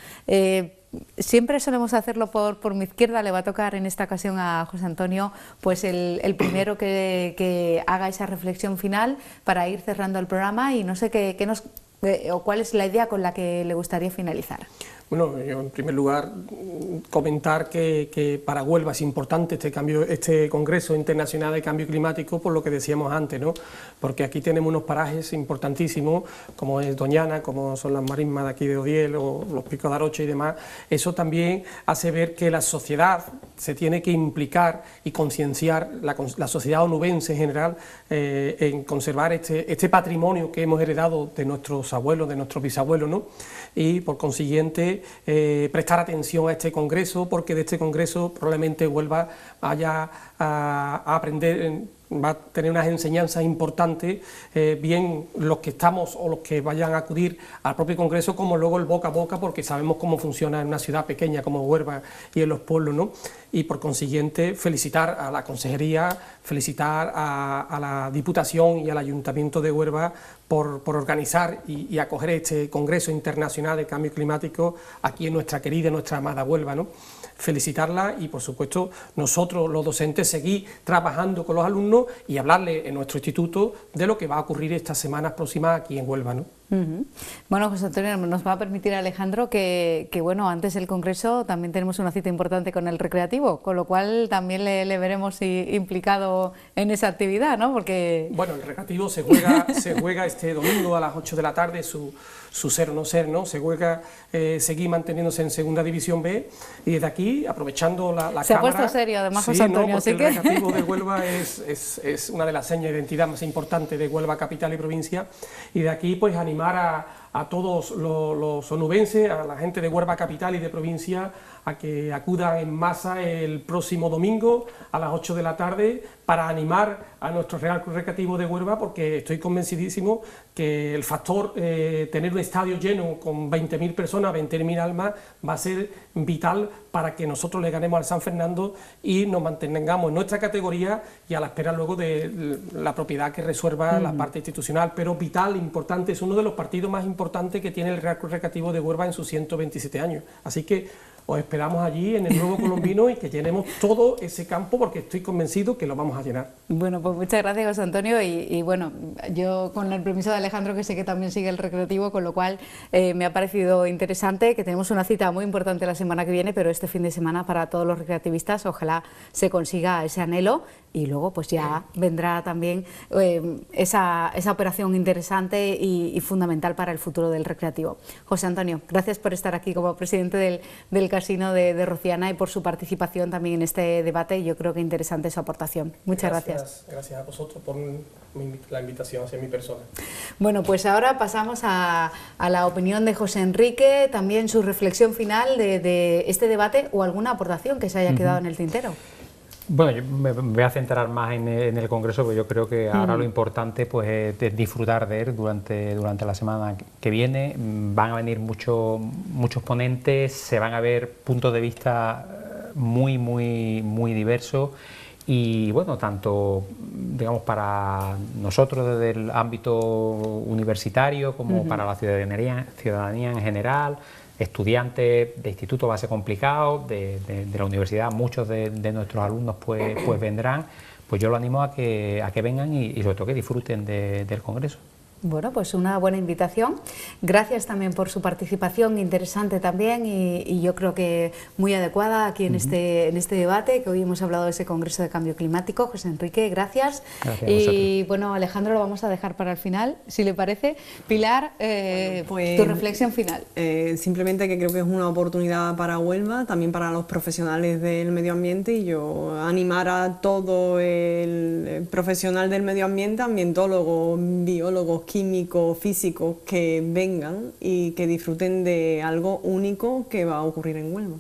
Siempre solemos hacerlo por mi izquierda, le va a tocar en esta ocasión a José Antonio, pues el primero que haga esa reflexión final para ir cerrando el programa, y no sé cuál es la idea con la que le gustaría finalizar. Bueno, yo en primer lugar comentar que para Huelva es importante este Congreso Internacional de Cambio Climático, por lo que decíamos antes, ¿no? Porque aquí tenemos unos parajes importantísimos, como es Doñana, como son las marismas de aquí de Odiel o los Picos de Aroche y demás. Eso también hace ver que la sociedad se tiene que implicar y concienciar, la sociedad onubense en general, en conservar este patrimonio que hemos heredado de nuestros abuelos, de nuestros bisabuelos, ¿no? Y por consiguiente prestar atención a este Congreso, porque de este Congreso probablemente Huelva vaya a aprender, va a tener unas enseñanzas importantes, bien los que estamos o los que vayan a acudir al propio Congreso, como luego el boca a boca, porque sabemos cómo funciona en una ciudad pequeña como Huelva y en los pueblos, ¿no? Y por consiguiente felicitar a la Consejería, felicitar a la Diputación y al Ayuntamiento de Huelva por organizar y acoger este Congreso Internacional de Cambio Climático aquí en nuestra querida, nuestra amada Huelva, ¿no? felicitarla y, por supuesto, nosotros los docentes seguir trabajando con los alumnos y hablarles en nuestro instituto de lo que va a ocurrir estas semanas próximas aquí en Huelva, ¿no? Bueno, José Antonio, nos va a permitir, Alejandro, que bueno, antes del Congreso también tenemos una cita importante con el Recreativo, con lo cual también le veremos implicado en esa actividad, ¿no? Porque... Bueno, el Recreativo se juega este domingo a las 8 de la tarde su ser o no ser, ¿no? Se juega seguir manteniéndose en Segunda División B y desde aquí, aprovechando la cámara... Se ha puesto serio, además, José Antonio, ¿no? así que... El Recreativo de Huelva es una de las señas de identidad más importantes de Huelva capital y provincia, y de aquí pues animar a todos los onubenses, a la gente de Huelva capital y de provincia, a que acudan en masa el próximo domingo a las 8 de la tarde para animar a nuestro Real Club Recreativo de Huelva, porque estoy convencidísimo que el factor tener un estadio lleno con 20.000 personas, 20.000 almas, va a ser vital para que nosotros le ganemos al San Fernando y nos mantengamos en nuestra categoría y a la espera luego de la propiedad que resuelva la parte institucional, pero vital, importante, es uno de los partidos más importantes que tiene el Real Club Recreativo de Huelva en sus 127 años. Así que os esperamos allí en el Nuevo Colombino y que llenemos todo ese campo, porque estoy convencido que lo vamos a llenar. Bueno, pues muchas gracias, José Antonio, y bueno, yo con el permiso de Alejandro, que sé que también sigue el Recreativo, con lo cual me ha parecido interesante, que tenemos una cita muy importante la semana que viene, pero este fin de semana para todos los recreativistas, ojalá se consiga ese anhelo, y luego pues ya vendrá también esa operación interesante y fundamental para el futuro del Recreativo. José Antonio, gracias por estar aquí como presidente del Casino de Rociana y por su participación también en este debate. Yo creo que interesante su aportación. Muchas gracias. Gracias a vosotros por la invitación hacia mi persona. Bueno, pues ahora pasamos a la opinión de José Enrique, también su reflexión final de este debate o alguna aportación que se haya quedado en el tintero. Bueno, yo me voy a centrar más en el Congreso, porque yo creo que ahora lo importante pues es disfrutar de él durante la semana que viene. Van a venir muchos ponentes, se van a ver puntos de vista muy diversos, y bueno, tanto digamos para nosotros desde el ámbito universitario como para la ciudadanía en general, estudiantes de instituto va a ser complicado, de la universidad muchos de nuestros alumnos pues vendrán. Pues yo lo animo a que vengan y sobre todo que disfruten del Congreso. Bueno, pues una buena invitación. Gracias también por su participación, interesante también, y yo creo que muy adecuada aquí en este debate, que hoy hemos hablado de ese Congreso de Cambio Climático. José Enrique, gracias. Gracias y bueno, Alejandro, lo vamos a dejar para el final, si le parece. Pilar, pues, tu reflexión final. Simplemente que creo que es una oportunidad para Huelva, también para los profesionales del medio ambiente, y yo animar a todo el profesional del medio ambiente, ambientólogos, biólogos, químicos, físicos, que vengan y que disfruten de algo único que va a ocurrir en Huelva.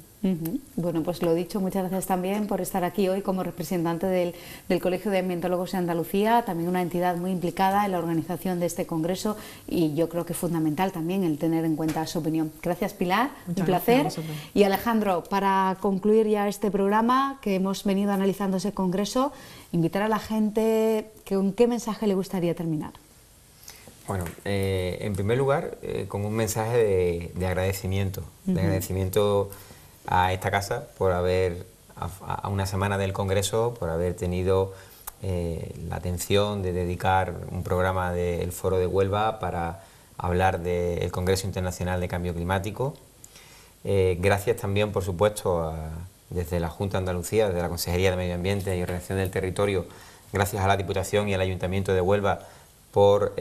Bueno, pues lo dicho, muchas gracias también por estar aquí hoy como representante del Colegio de Ambientólogos de Andalucía, también una entidad muy implicada en la organización de este congreso, y yo creo que es fundamental también el tener en cuenta su opinión. Gracias, Pilar, un placer. Y Alejandro, para concluir ya este programa que hemos venido analizando ese congreso, invitar a la gente, ¿con qué mensaje le gustaría terminar? Bueno, en primer lugar, con un mensaje de agradecimiento, de agradecimiento a esta casa por haber, a una semana del Congreso, por haber tenido la atención de dedicar un programa del Foro de Huelva para hablar del Congreso Internacional de Cambio Climático. Gracias también, por supuesto, desde la Junta de Andalucía, desde la Consejería de Medio Ambiente y Ordenación del Territorio, gracias a la Diputación y al Ayuntamiento de Huelva por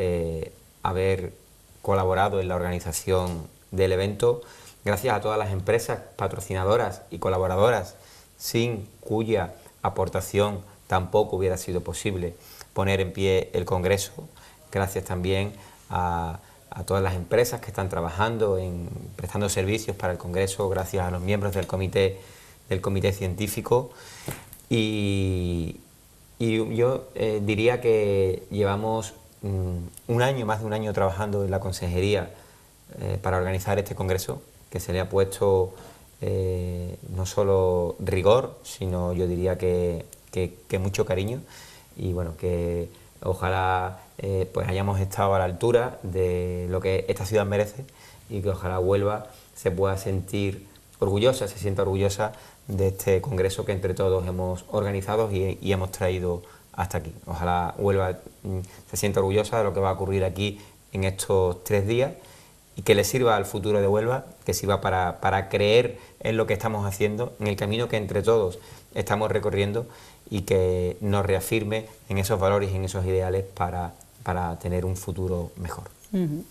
haber colaborado en la organización del evento. Gracias a todas las empresas patrocinadoras y colaboradoras, sin cuya aportación tampoco hubiera sido posible poner en pie el Congreso. Gracias también a todas las empresas que están trabajando prestando servicios para el Congreso, gracias a los miembros del comité científico. Y yo diría que llevamos más de un año trabajando en la Consejería para organizar este Congreso, que se le ha puesto no solo rigor, sino yo diría que mucho cariño, y bueno, que ojalá pues hayamos estado a la altura de lo que esta ciudad merece, y que ojalá Huelva se pueda sentir orgullosa, se sienta orgullosa de este congreso que entre todos hemos organizado y hemos traído hasta aquí. Ojalá Huelva se sienta orgullosa de lo que va a ocurrir aquí en estos 3 días y que le sirva al futuro de Huelva, que sirva para creer en lo que estamos haciendo, en el camino que entre todos estamos recorriendo y que nos reafirme en esos valores y en esos ideales para tener un futuro mejor.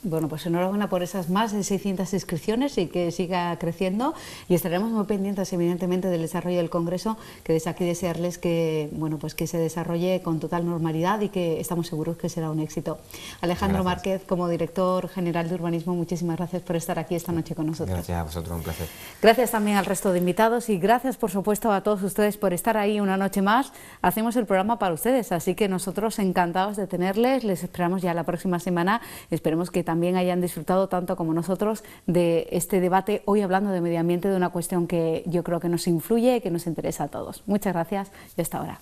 Bueno, pues enhorabuena por esas más de 600 inscripciones y que siga creciendo, y estaremos muy pendientes evidentemente del desarrollo del Congreso, que desde aquí desearles que, bueno, pues que se desarrolle con total normalidad y que estamos seguros que será un éxito. Alejandro Márquez, como director general de Urbanismo, muchísimas gracias por estar aquí esta noche con nosotros. Gracias a vosotros, un placer. Gracias también al resto de invitados y gracias por supuesto a todos ustedes por estar ahí una noche más. Hacemos el programa para ustedes, así que nosotros encantados de tenerles, les esperamos ya la próxima semana. Esperemos que también hayan disfrutado tanto como nosotros de este debate, hoy hablando de medio ambiente, de una cuestión que yo creo que nos influye y que nos interesa a todos. Muchas gracias y hasta ahora.